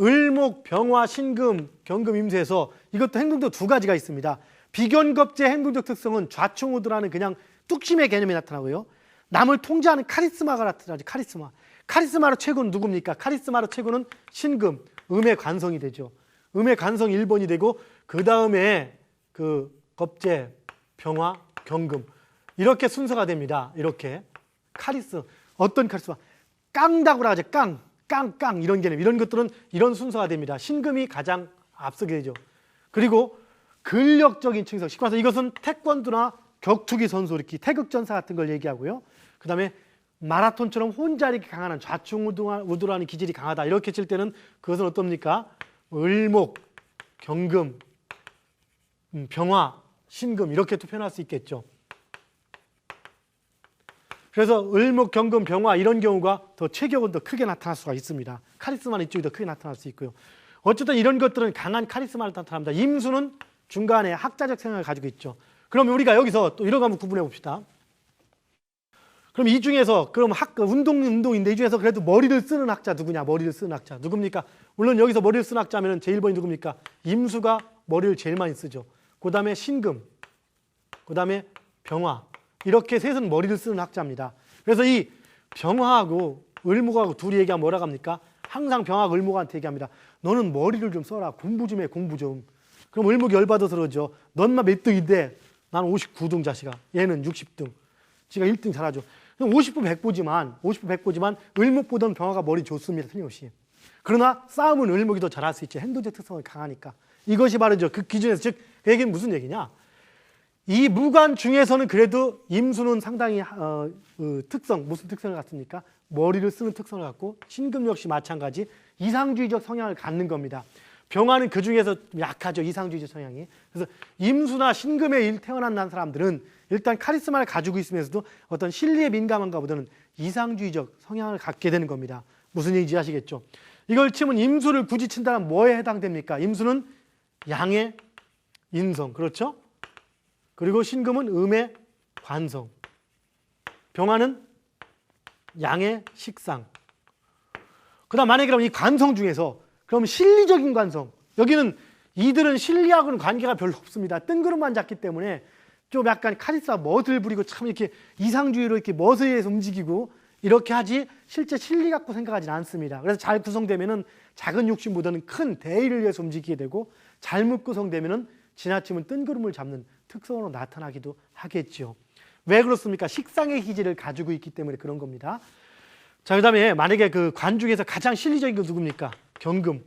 Speaker 1: 을목, 병화, 신금, 경금, 임수에서 이것도 행동적 2가지가 있습니다. 비견겁제 행동적 특성은 좌충우돌하는 그냥 뚝심의 개념이 나타나고요. 남을 통제하는 카리스마가 나타나죠. 카리스마로 최고는 누굽니까? 카리스마로 최고는 신금, 음의 관성이 되죠. 음의 관성 1번이 되고 그 다음에 그 겁제, 병화, 경금 이렇게 순서가 됩니다. 이렇게 어떤 카리스마? 깡다고 하죠. 깡 이런 개념, 이런 것들은 이런 순서가 됩니다. 신금이 가장 앞서게 되죠. 그리고 근력적인 측성, 쉽게 말해서 이것은 태권도나 격투기 선수, 이렇게 태극전사 같은 걸 얘기하고요. 그 다음에 마라톤처럼 혼자 이렇게 강한 좌충우돌하는 기질이 강하다 이렇게 칠 때는 그것은 어떻습니까? 을목, 경금, 병화, 신금 이렇게 또 표현할 수 있겠죠. 그래서 을목, 경금, 병화 이런 경우가 더 체격은 더 크게 나타날 수가 있습니다. 카리스마는 이쪽이 더 크게 나타날 수 있고요. 어쨌든 이런 것들은 강한 카리스마를 나타납니다. 임수는 중간에 학자적 생각을 가지고 있죠. 그럼 우리가 여기서 또 이런 거 한번 구분해 봅시다. 그럼 이 중에서 운동인데 이 중에서 그래도 머리를 쓰는 학자 누구냐? 머리를 쓰는 학자 누굽니까? 물론 여기서 머리를 쓰는 학자면 제 1번이 누굽니까? 임수가 머리를 제일 많이 쓰죠. 그 다음에 신금, 그 다음에 병화 이렇게 셋은 머리를 쓰는 학자입니다. 그래서 이 병화하고 을목하고 둘이 얘기하면 뭐라고 합니까? 항상 병화하고 을목한테 얘기합니다. 너는 머리를 좀 써라. 공부 좀 해. 공부 좀. 그럼 을목이 열받아서 그러죠. 넌만 몇 등인데 난 59등 자식아. 얘는 60등. 지가 1등 잘하죠. 50부 100보지만 을목보다는 병화가 머리 좋습니다. 틀림없이. 그러나 싸움은 을목이 더 잘할 수 있죠. 행동적 특성이 강하니까. 이것이 바로 그 기준에서 즉 그 얘기는 무슨 얘기냐? 이 무관 중에서는 그래도 임수는 상당히 무슨 특성을 갖습니까? 머리를 쓰는 특성을 갖고 신금 역시 마찬가지 이상주의적 성향을 갖는 겁니다. 병화는 그 중에서 약하죠. 이상주의적 성향이. 그래서 임수나 신금에 태어난 사람들은 일단 카리스마를 가지고 있으면서도 어떤 실리에 민감한가 보다는 이상주의적 성향을 갖게 되는 겁니다. 무슨 얘기인지 아시겠죠? 이걸 치면 임수를 굳이 친다면 뭐에 해당됩니까? 임수는 양의 인성, 그렇죠? 그리고 신금은 음의 관성, 병화는 양의 식상. 그다음 만약에 그럼 이 관성 중에서 그럼 실리적인 관성, 여기는 이들은 실리하고는 관계가 별로 없습니다. 뜬구름만 잡기 때문에 좀 약간 카리스마 멋을 부리고 참 이렇게 이상주의로 이렇게 멋에 의해서 움직이고 이렇게 하지 실제 실리 갖고 생각하지는 않습니다. 그래서 잘 구성되면은 작은 욕심보다는 큰 대의를 위해서 움직이게 되고 잘못 구성되면은 지나치면 뜬구름을 잡는 특성으로 나타나기도 하겠죠. 왜 그렇습니까? 식상의 기질을 가지고 있기 때문에 그런 겁니다. 자, 그다음에 만약에 그 관 중에서 가장 실리적인 건 누굽니까? 경금.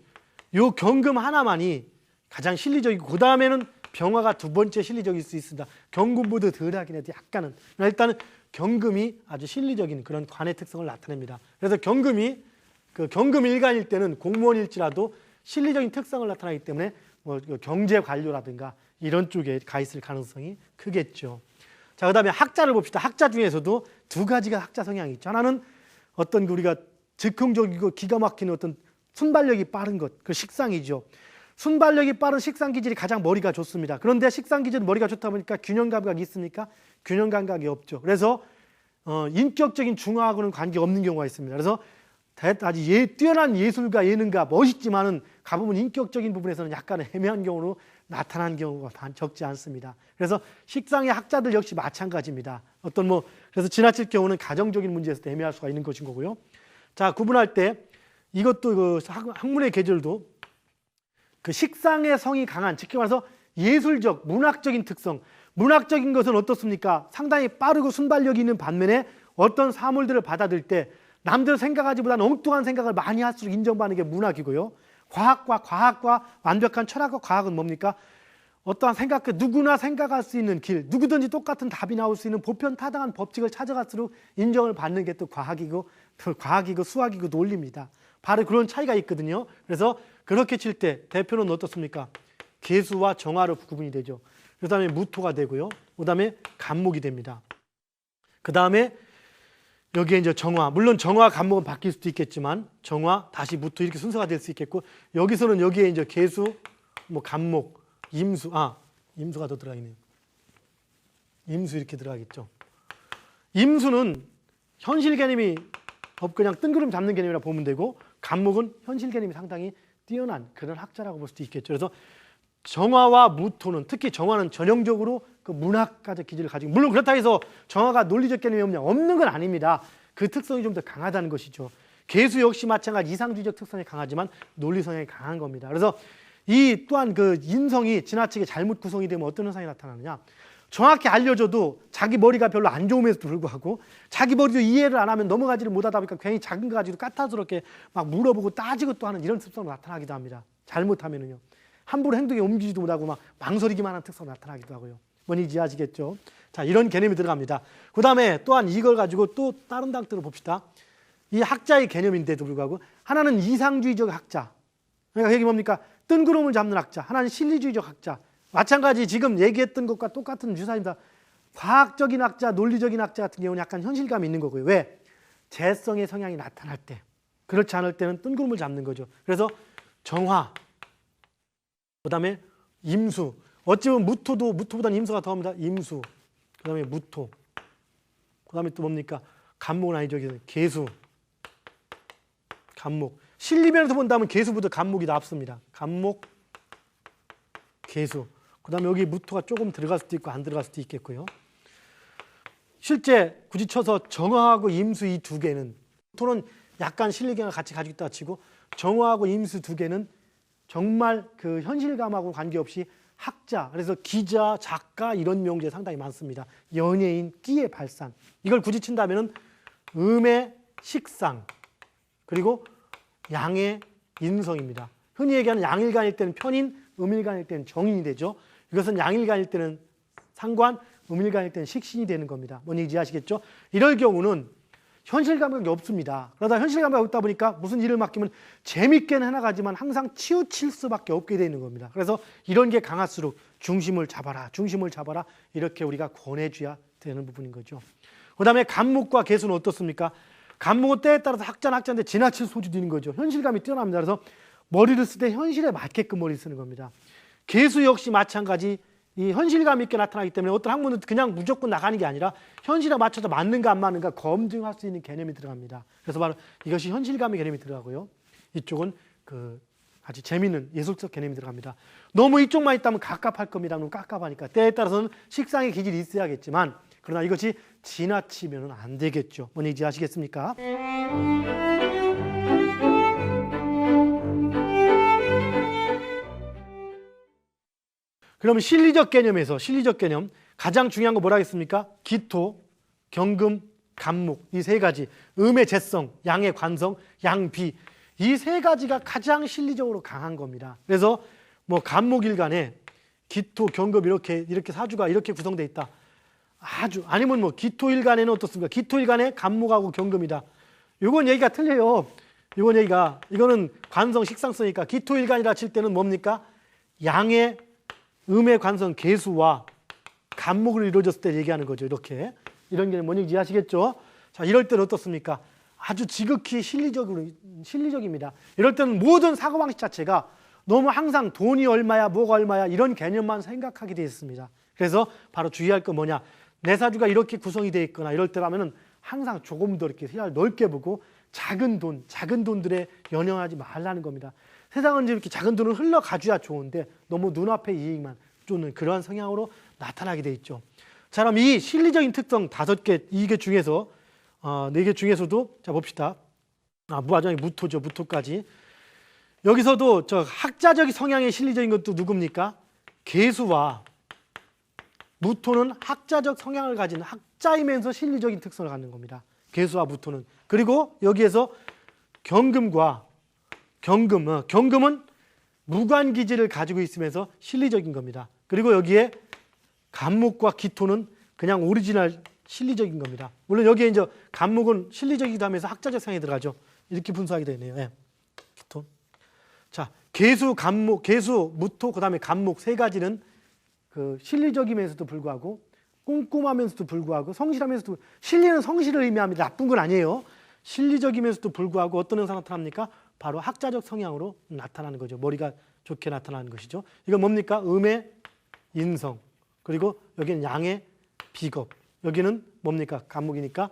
Speaker 1: 요 경금 하나만이 가장 실리적이고 그 다음에는 병화가 두 번째 실리적일 수 있습니다. 경금보다 덜하긴 해도 약간은. 일단은 경금이 아주 실리적인 그런 관의 특성을 나타냅니다. 그래서 경금이 그 경금 일간일 때는 공무원일지라도 실리적인 특성을 나타나기 때문에 뭐 경제 관료라든가 이런 쪽에 가 있을 가능성이 크겠죠. 자, 그다음에 학자를 봅시다. 학자 중에서도 두 가지가 학자 성향이 있죠. 하나는 어떤 우리가 즉흥적이고 기가 막히는 어떤 순발력이 빠른 것, 그 식상이죠. 순발력이 빠른 식상 기질이 가장 머리가 좋습니다. 그런데 식상 기질은 머리가 좋다 보니까 균형 감각이 있습니까? 균형 감각이 없죠. 그래서 인격적인 중화하고는 관계 없는 경우가 있습니다. 그래서 아주 뛰어난 예술가 예능가 멋있지만은 가보면 인격적인 부분에서는 약간의 애매한 경우로 나타나는 경우가 적지 않습니다. 그래서 식상의 학자들 역시 마찬가지입니다. 어떤 그래서 지나칠 경우는 가정적인 문제에서도 애매할 수가 있는 것인 거고요. 자, 구분할 때 이것도 그 학문의 계절도 그 식상의 성이 강한, 즉히 말해서 예술적, 문학적인 특성. 문학적인 것은 어떻습니까? 상당히 빠르고 순발력이 있는 반면에 어떤 사물들을 받아들일 때 남들 생각하지보다는 엉뚱한 생각을 많이 할수록 인정받는 게 문학이고요. 과학과 완벽한 철학과 과학은 뭡니까? 어떠한 생각, 누구나 생각할 수 있는 길, 누구든지 똑같은 답이 나올 수 있는 보편타당한 법칙을 찾아갈수록 인정을 받는 게 또 과학이고 수학이고 논리입니다. 바로 그런 차이가 있거든요. 그래서 그렇게 칠 때 대표는 어떻습니까? 계수와 정화로 구분이 되죠. 그 다음에 무토가 되고요. 그 다음에 간목이 됩니다. 그 다음에 여기에 이제 정화, 물론 정화, 간목은 바뀔 수도 있겠지만 정화, 다시 무토 이렇게 순서가 될 수 있겠고 여기서는 여기에 이제 계수, 간목, 임수, 임수가 더 들어가 있네요. 임수 이렇게 들어가겠죠. 임수는 현실 개념이 그냥 뜬구름 잡는 개념이라 보면 되고 간목은 현실 개념이 상당히 뛰어난 그런 학자라고 볼 수도 있겠죠. 그래서 정화와 무토는 특히 정화는 전형적으로 그 문학가적 기질을 가지고 물론 그렇다고 해서 정화가 논리적 개념이 없는 건 아닙니다. 그 특성이 좀 더 강하다는 것이죠. 계수 역시 마찬가지 이상주의적 특성이 강하지만 논리 성향이 강한 겁니다. 그래서 이 또한 그 인성이 지나치게 잘못 구성이 되면 어떤 현상이 나타나느냐. 정확히 알려줘도 자기 머리가 별로 안 좋음에도 불구하고 자기 머리도 이해를 안 하면 넘어가지를 못하다 보니까 괜히 작은 거 가지고 까탈스럽게 막 물어보고 따지고 또 하는 이런 특성이 나타나기도 합니다. 잘못하면은요. 함부로 행동에 옮기지도 못하고 막 망설이기만 하는 특성이 나타나기도 하고요. 뭔지 이해하시겠죠? 자, 이런 개념이 들어갑니다. 그 다음에 또한 이걸 가지고 또 다른 당들을 봅시다. 이 학자의 개념인데도 불구하고 하나는 이상주의적 학자. 그러니까 이게 뭡니까? 뜬구름을 잡는 학자. 하나는 실리주의적 학자. 마찬가지 지금 얘기했던 것과 똑같은 주사입니다. 과학적인 학자, 논리적인 학자 같은 경우는 약간 현실감이 있는 거고요. 왜? 재성의 성향이 나타날 때. 그렇지 않을 때는 뜬구름을 잡는 거죠. 그래서 정화, 그 다음에 임수. 어찌 보면 무토보다는 임수가 더합니다. 임수, 그 다음에 무토, 그 다음에 또 뭡니까? 간목은 아니죠. 계수, 간목. 실리면에서 본다면 계수보다 간목이 낫습니다. 간목, 계수. 그 다음에 여기 무토가 조금 들어갈 수도 있고 안 들어갈 수도 있겠고요. 실제 굳이 쳐서 정화하고 임수 이 두 개는 무토는 약간 실리경을 같이 가지고 있다 치고 정화하고 임수 두 개는 정말 그 현실감하고 관계없이 학자, 그래서 기자, 작가 이런 명제 상당히 많습니다. 연예인, 끼의 발산. 이걸 굳이 친다면은 음의 식상 그리고 양의 인성입니다. 흔히 얘기하는 양일간일 때는 편인, 음일간일 때는 정인이 되죠. 이것은 양일간일 때는 상관, 음일간일 때는 식신이 되는 겁니다. 뭔지 이해하시겠죠? 이럴 경우는 현실 감각이 없습니다. 그러다 현실 감각이 없다 보니까 무슨 일을 맡기면 재밌게는 해나가지만 항상 치우칠 수밖에 없게 되는 겁니다. 그래서 이런 게 강할수록 중심을 잡아라 이렇게 우리가 권해줘야 되는 부분인 거죠. 그 다음에 간목과 계수는 어떻습니까? 간목은 때에 따라서 학자인데 지나칠 소지도 있는 거죠. 현실감이 뛰어납니다. 그래서 머리를 쓸 때 현실에 맞게끔 머리를 쓰는 겁니다. 계수 역시 마찬가지 이 현실감 있게 나타나기 때문에 어떤 학문은 그냥 무조건 나가는 게 아니라 현실에 맞춰서 맞는가 안 맞는가 검증할 수 있는 개념이 들어갑니다. 그래서 바로 이것이 현실감의 개념이 들어가고요. 이쪽은 그 아주 재미있는 예술적 개념이 들어갑니다. 너무 이쪽만 있다면 갑갑할 겁니다. 너무 깝깝하니까 때에 따라서는 식상의 기질이 있어야겠지만 그러나 이것이 지나치면 안 되겠죠. 뭔지 아시겠습니까? 그러면 실리적 개념 가장 중요한 거 뭐라 했습니까? 기토, 경금, 간목, 이 세 가지, 음의 재성, 양의 관성, 양비, 이 세 가지가 가장 실리적으로 강한 겁니다. 그래서 뭐 간목일간에 기토, 경금 이렇게 사주가 이렇게 구성되어 있다. 아주 아니면 뭐 기토일간에는 어떻습니까? 기토일간에 간목하고 경금이다. 이건 얘기가 틀려요. 이거는 관성 식상성이니까 기토일간이라 칠 때는 뭡니까? 양의 음의 관성 개수와 간목을 이루어졌을 때 얘기하는 거죠. 이런 게 뭔지 이해하시겠죠? 자, 이럴 때는 어떻습니까? 아주 지극히 실리적입니다. 이럴 때는 모든 사고방식 자체가 너무 항상 돈이 얼마야, 뭐가 얼마야 이런 개념만 생각하게 되어 있습니다. 그래서 바로 주의할 건 뭐냐? 내 사주가 이렇게 구성이 되어 있거나 이럴 때라면은 항상 조금 더 이렇게 세상을 넓게 보고 작은 돈들에 연연하지 말라는 겁니다. 세상은 이렇게 작은 돈을 흘러가줘야 좋은데 너무 눈앞의 이익만 쫓는 그러한 성향으로 나타나게 돼 있죠. 자, 그럼 이 실리적인 특성 5개, 이게 중에서 4개 중에서도 자 봅시다. 무화정이 무토죠. 무토까지. 여기서도 저 학자적 성향의 실리적인 것도 누굽니까? 개수와 무토는 학자적 성향을 가진 학자이면서 실리적인 특성을 갖는 겁니다. 개수와 무토는. 그리고 여기에서 경금은 무관기질을 가지고 있으면서 실리적인 겁니다. 그리고 여기에 간목과 기토는 그냥 오리지널 실리적인 겁니다. 물론 여기에 이제 간목은 실리적이기도 하면서 학자적 성향이 들어가죠. 이렇게 분석하게 되네요. 예. 기토. 자, 개수, 무토, 그다음에 간목 세 가지는 그 실리적이면서도 불구하고 꼼꼼하면서도 불구하고 성실하면서도 실리는 성실을 의미합니다. 나쁜 건 아니에요. 실리적이면서도 불구하고 어떤 형상 나타납니까? 바로 학자적 성향으로 나타나는 거죠. 머리가 좋게 나타나는 것이죠. 이건 뭡니까? 음의 인성, 그리고 여기는 양의 비겁, 여기는 뭡니까? 간목이니까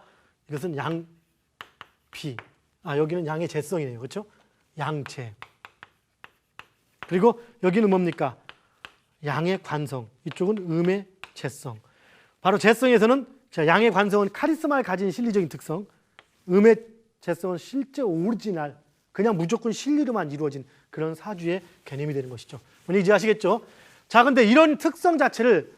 Speaker 1: 이것은 양비, 여기는 양의 재성이네요. 그렇죠? 양재. 그리고 여기는 뭡니까? 양의 관성, 이쪽은 음의 재성. 바로 재성에서는 양의 관성은 카리스마를 가진 실리적인 특성, 음의 재성은 실제 오리지널, 그냥 무조건 실리로만 이루어진 그런 사주의 개념이 되는 것이죠. 뭔지 이제 아시겠죠? 자, 근데 이런 특성 자체를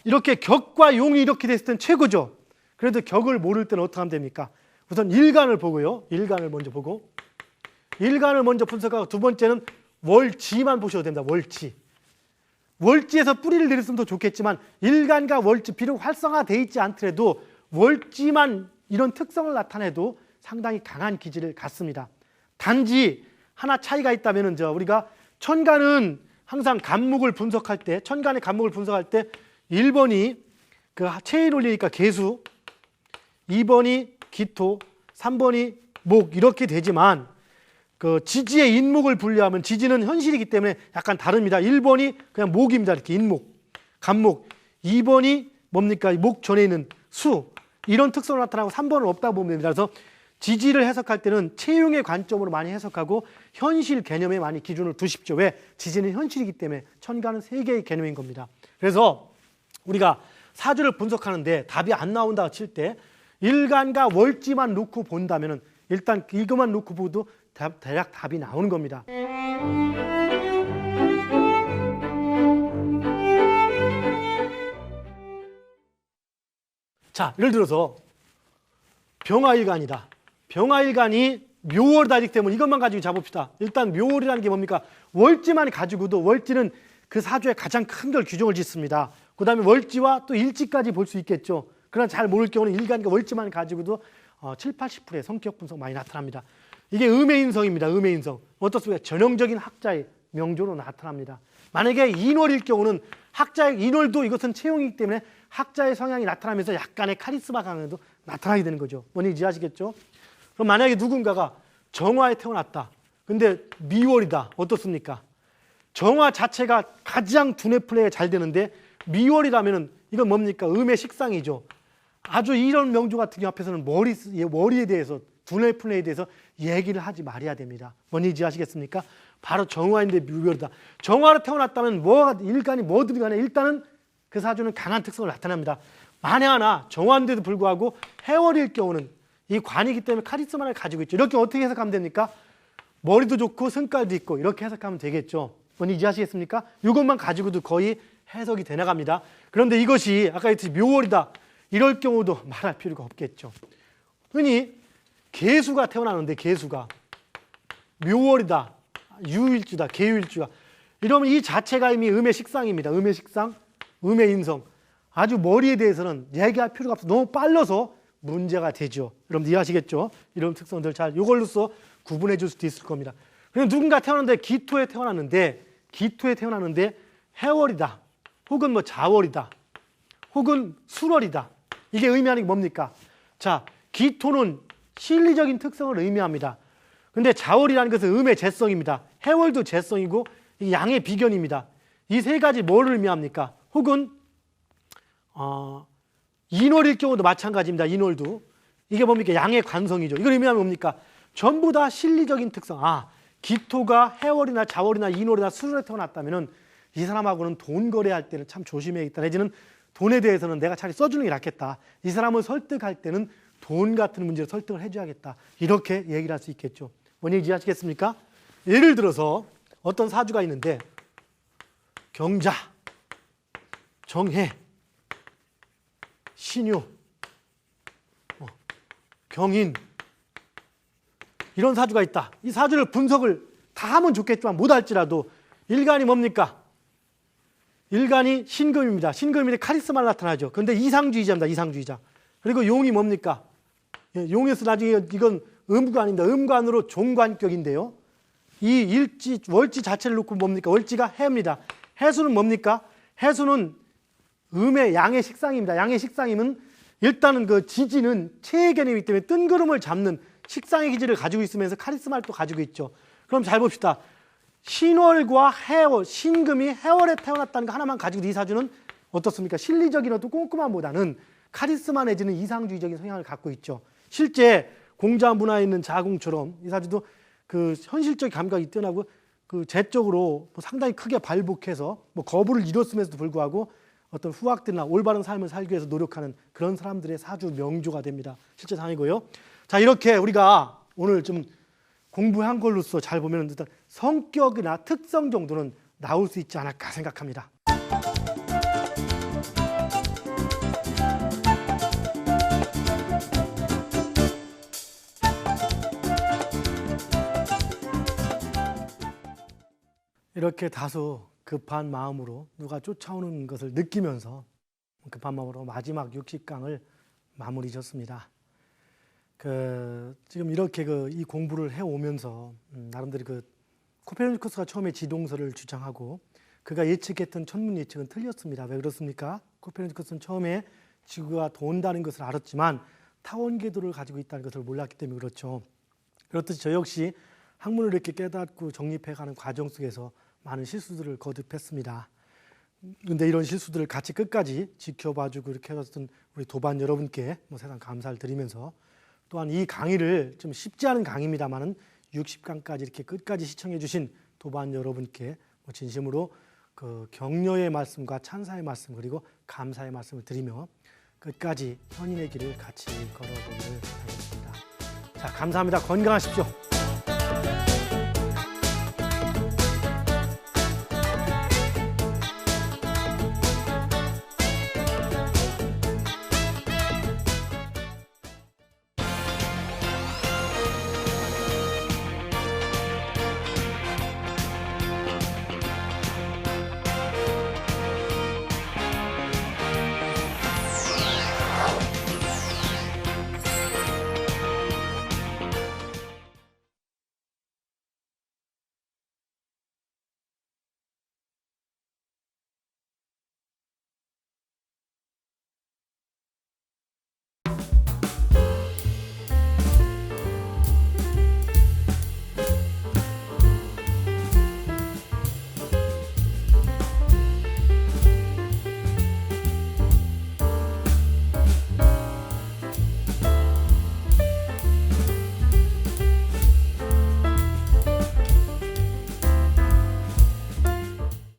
Speaker 1: 이렇게 격과 용이 이렇게 됐을 땐 최고죠. 그래도 격을 모를 때는 어떻게 하면 됩니까? 우선 일간을 보고요. 일간을 먼저 보고, 일간을 먼저 분석하고, 두 번째는 월지만 보셔도 됩니다. 월지에서 뿌리를 내렸으면 더 좋겠지만 일간과 월지, 비록 활성화되어 있지 않더라도 월지만 이런 특성을 나타내도 상당히 강한 기질을 갖습니다. 단지 하나 차이가 있다면 우리가 천간은 항상 간목을 분석할 때, 천간의 간목을 분석할 때 1번이 그 체의 논리니까 개수, 2번이 기토, 3번이 목 이렇게 되지만 그 지지의 인목을 분류하면 지지는 현실이기 때문에 약간 다릅니다. 1번이 그냥 목입니다. 이렇게 인목, 간목. 2번이 뭡니까? 목 전에 있는 수. 이런 특성으로 나타나고 3번은 없다고 보면 됩니다. 그래서 지지를 해석할 때는 체용의 관점으로 많이 해석하고 현실 개념에 많이 기준을 두십시오. 왜? 지지는 현실이기 때문에 천간은 세 개의 개념인 겁니다. 그래서 우리가 사주를 분석하는데 답이 안 나온다 칠 때 일간과 월지만 놓고 본다면 일단 이것만 놓고 보도 대략 답이 나오는 겁니다. 자, 예를 들어서 병화일간이다. 병화일간이 묘월달이기 때문에 이것만 가지고 잡읍시다. 일단 묘월이라는 게 뭡니까? 월지만 가지고도 월지는 그 사주의 가장 큰 걸 규정을 짓습니다. 그 다음에 월지와 또 일지까지 볼 수 있겠죠. 그러나 잘 모를 경우는 일간과 월지만 가지고도 7, 80%의 성격 분석 많이 나타납니다. 이게 음의 인성입니다. 음의 인성. 어떻습니까? 전형적인 학자의 명조로 나타납니다. 만약에 인월일 경우는 학자의 인월도 이것은 체용이기 때문에 학자의 성향이 나타나면서 약간의 카리스마 강에도 나타나게 되는 거죠. 뭔지 이해하시겠죠? 그럼 만약에 누군가가 정화에 태어났다. 근데 미월이다. 어떻습니까? 정화 자체가 가장 두뇌 플레이가 잘 되는데 미월이라면은 이건 뭡니까? 음의 식상이죠. 아주 이런 명조 같은 경우 앞에서는 머리에 대해서 두뇌 플레이에 대해서 얘기를 하지 말아야 됩니다. 뭔지 이해하시겠습니까? 바로 정화인데 미월이다. 정화로 태어났다면 일간이 뭐든 간에 일단은 그 사주는 강한 특성을 나타납니다. 만에 하나 정화인데도 불구하고 해월일 경우는 이 관이기 때문에 카리스마를 가지고 있죠. 이렇게 어떻게 해석하면 됩니까? 머리도 좋고 성깔도 있고 이렇게 해석하면 되겠죠. 뭔지 이해하시겠습니까? 이것만 가지고도 거의 해석이 돼 나갑니다. 그런데 이것이 아까 했듯이 묘월이다. 이럴 경우도 말할 필요가 없겠죠. 흔히 개수가 태어나는데 개수가 묘월이다, 유일주다, 계유일주다. 이러면 이 자체가 이미 음의 식상입니다. 음의 식상, 음의 인성. 아주 머리에 대해서는 얘기할 필요가 없어. 너무 빨라서 문제가 되죠. 여러분 이해하시겠죠? 이런 특성들 잘 이걸로써 구분해 줄 수도 있을 겁니다. 그럼 누군가 태어났는데 기토에 태어났는데 해월이다, 혹은 뭐 자월이다, 혹은 술월이다. 이게 의미하는 게 뭡니까? 자, 기토는 실리적인 특성을 의미합니다. 근데 자월이라는 것은 음의 재성입니다. 해월도 재성이고 이 양의 비견입니다. 이 세 가지 뭘 의미합니까? 혹은 인월일 경우도 마찬가지입니다. 인월도 이게 뭡니까? 양의 관성이죠. 이걸 의미하면 뭡니까? 전부 다 실리적인 특성. 기토가 해월이나 자월이나 인월이나 술월에 태어났다면은 이 사람하고는 돈 거래할 때는 참 조심해야겠다. 내지는 돈에 대해서는 내가 차라리 써주는 게 낫겠다. 이 사람을 설득할 때는 돈 같은 문제로 설득을 해줘야겠다. 이렇게 얘기를 할 수 있겠죠. 뭔 얘기인지 아시겠습니까? 예를 들어서 어떤 사주가 있는데 경자, 정해, 신유, 경인 이런 사주가 있다. 이 사주를 분석을 다 하면 좋겠지만 못할지라도 일간이 뭡니까? 일간이 신금입니다. 신금인데 카리스마를 나타나죠. 그런데 이상주의자입니다. 이상주의자. 그리고 용이 뭡니까? 용에서 나중에 이건 음관입니다. 음관으로 종관격인데요. 이 일지, 월지 자체를 놓고 뭡니까? 월지가 해입니다. 해수는 뭡니까? 해수는 음의 양의 식상입니다. 양의 식상이면 일단은 그 지지는 체의 개념이기 때문에 뜬구름을 잡는 식상의 기질을 가지고 있으면서 카리스마를 또 가지고 있죠. 그럼 잘 봅시다. 신월과 해월, 신금이 해월에 태어났다는 거 하나만 가지고 이 사주는 어떻습니까? 실리적인 어떤 꼼꼼함보다는 카리스마 내지는 이상주의적인 성향을 갖고 있죠. 실제 공자 문화에 있는 자궁처럼 이 사주도 그 현실적 감각이 뛰어나고 그 재적으로 뭐 상당히 크게 발복해서 뭐 거부를 이뤘음에도 불구하고 어떤 후학들이나 올바른 삶을 살기 위해서 노력하는 그런 사람들의 사주 명조가 됩니다. 실제 상이고요. 자, 이렇게 우리가 오늘 좀 공부한 걸로써 잘 보면 일단 성격이나 특성 정도는 나올 수 있지 않을까 생각합니다. 이렇게 다소 급한 마음으로 누가 쫓아오는 것을 느끼면서 급한 마음으로 마지막 60강을 마무리 졌습니다. 지금 이렇게 이 공부를 해오면서 나름대로 코페르니쿠스가 처음에 지동설을 주장하고 그가 예측했던 천문 예측은 틀렸습니다. 왜 그렇습니까? 코페르니쿠스는 처음에 지구가 돈다는 것을 알았지만 타원 궤도를 가지고 있다는 것을 몰랐기 때문에 그렇죠. 그렇듯이 저 역시 학문을 이렇게 깨닫고 정립해가는 과정 속에서 많은 실수들을 거듭했습니다. 그런데 이런 실수들을 같이 끝까지 지켜봐주고 이렇게 해줬던 우리 도반 여러분께 세상 감사를 드리면서 또한 이 강의를 좀 쉽지 않은 강의입니다만은 60강까지 이렇게 끝까지 시청해 주신 도반 여러분께 진심으로 격려의 말씀과 찬사의 말씀 그리고 감사의 말씀을 드리며 끝까지 현인의 길을 같이 걸어보기를 바라겠습니다. 자, 감사합니다. 건강하십시오.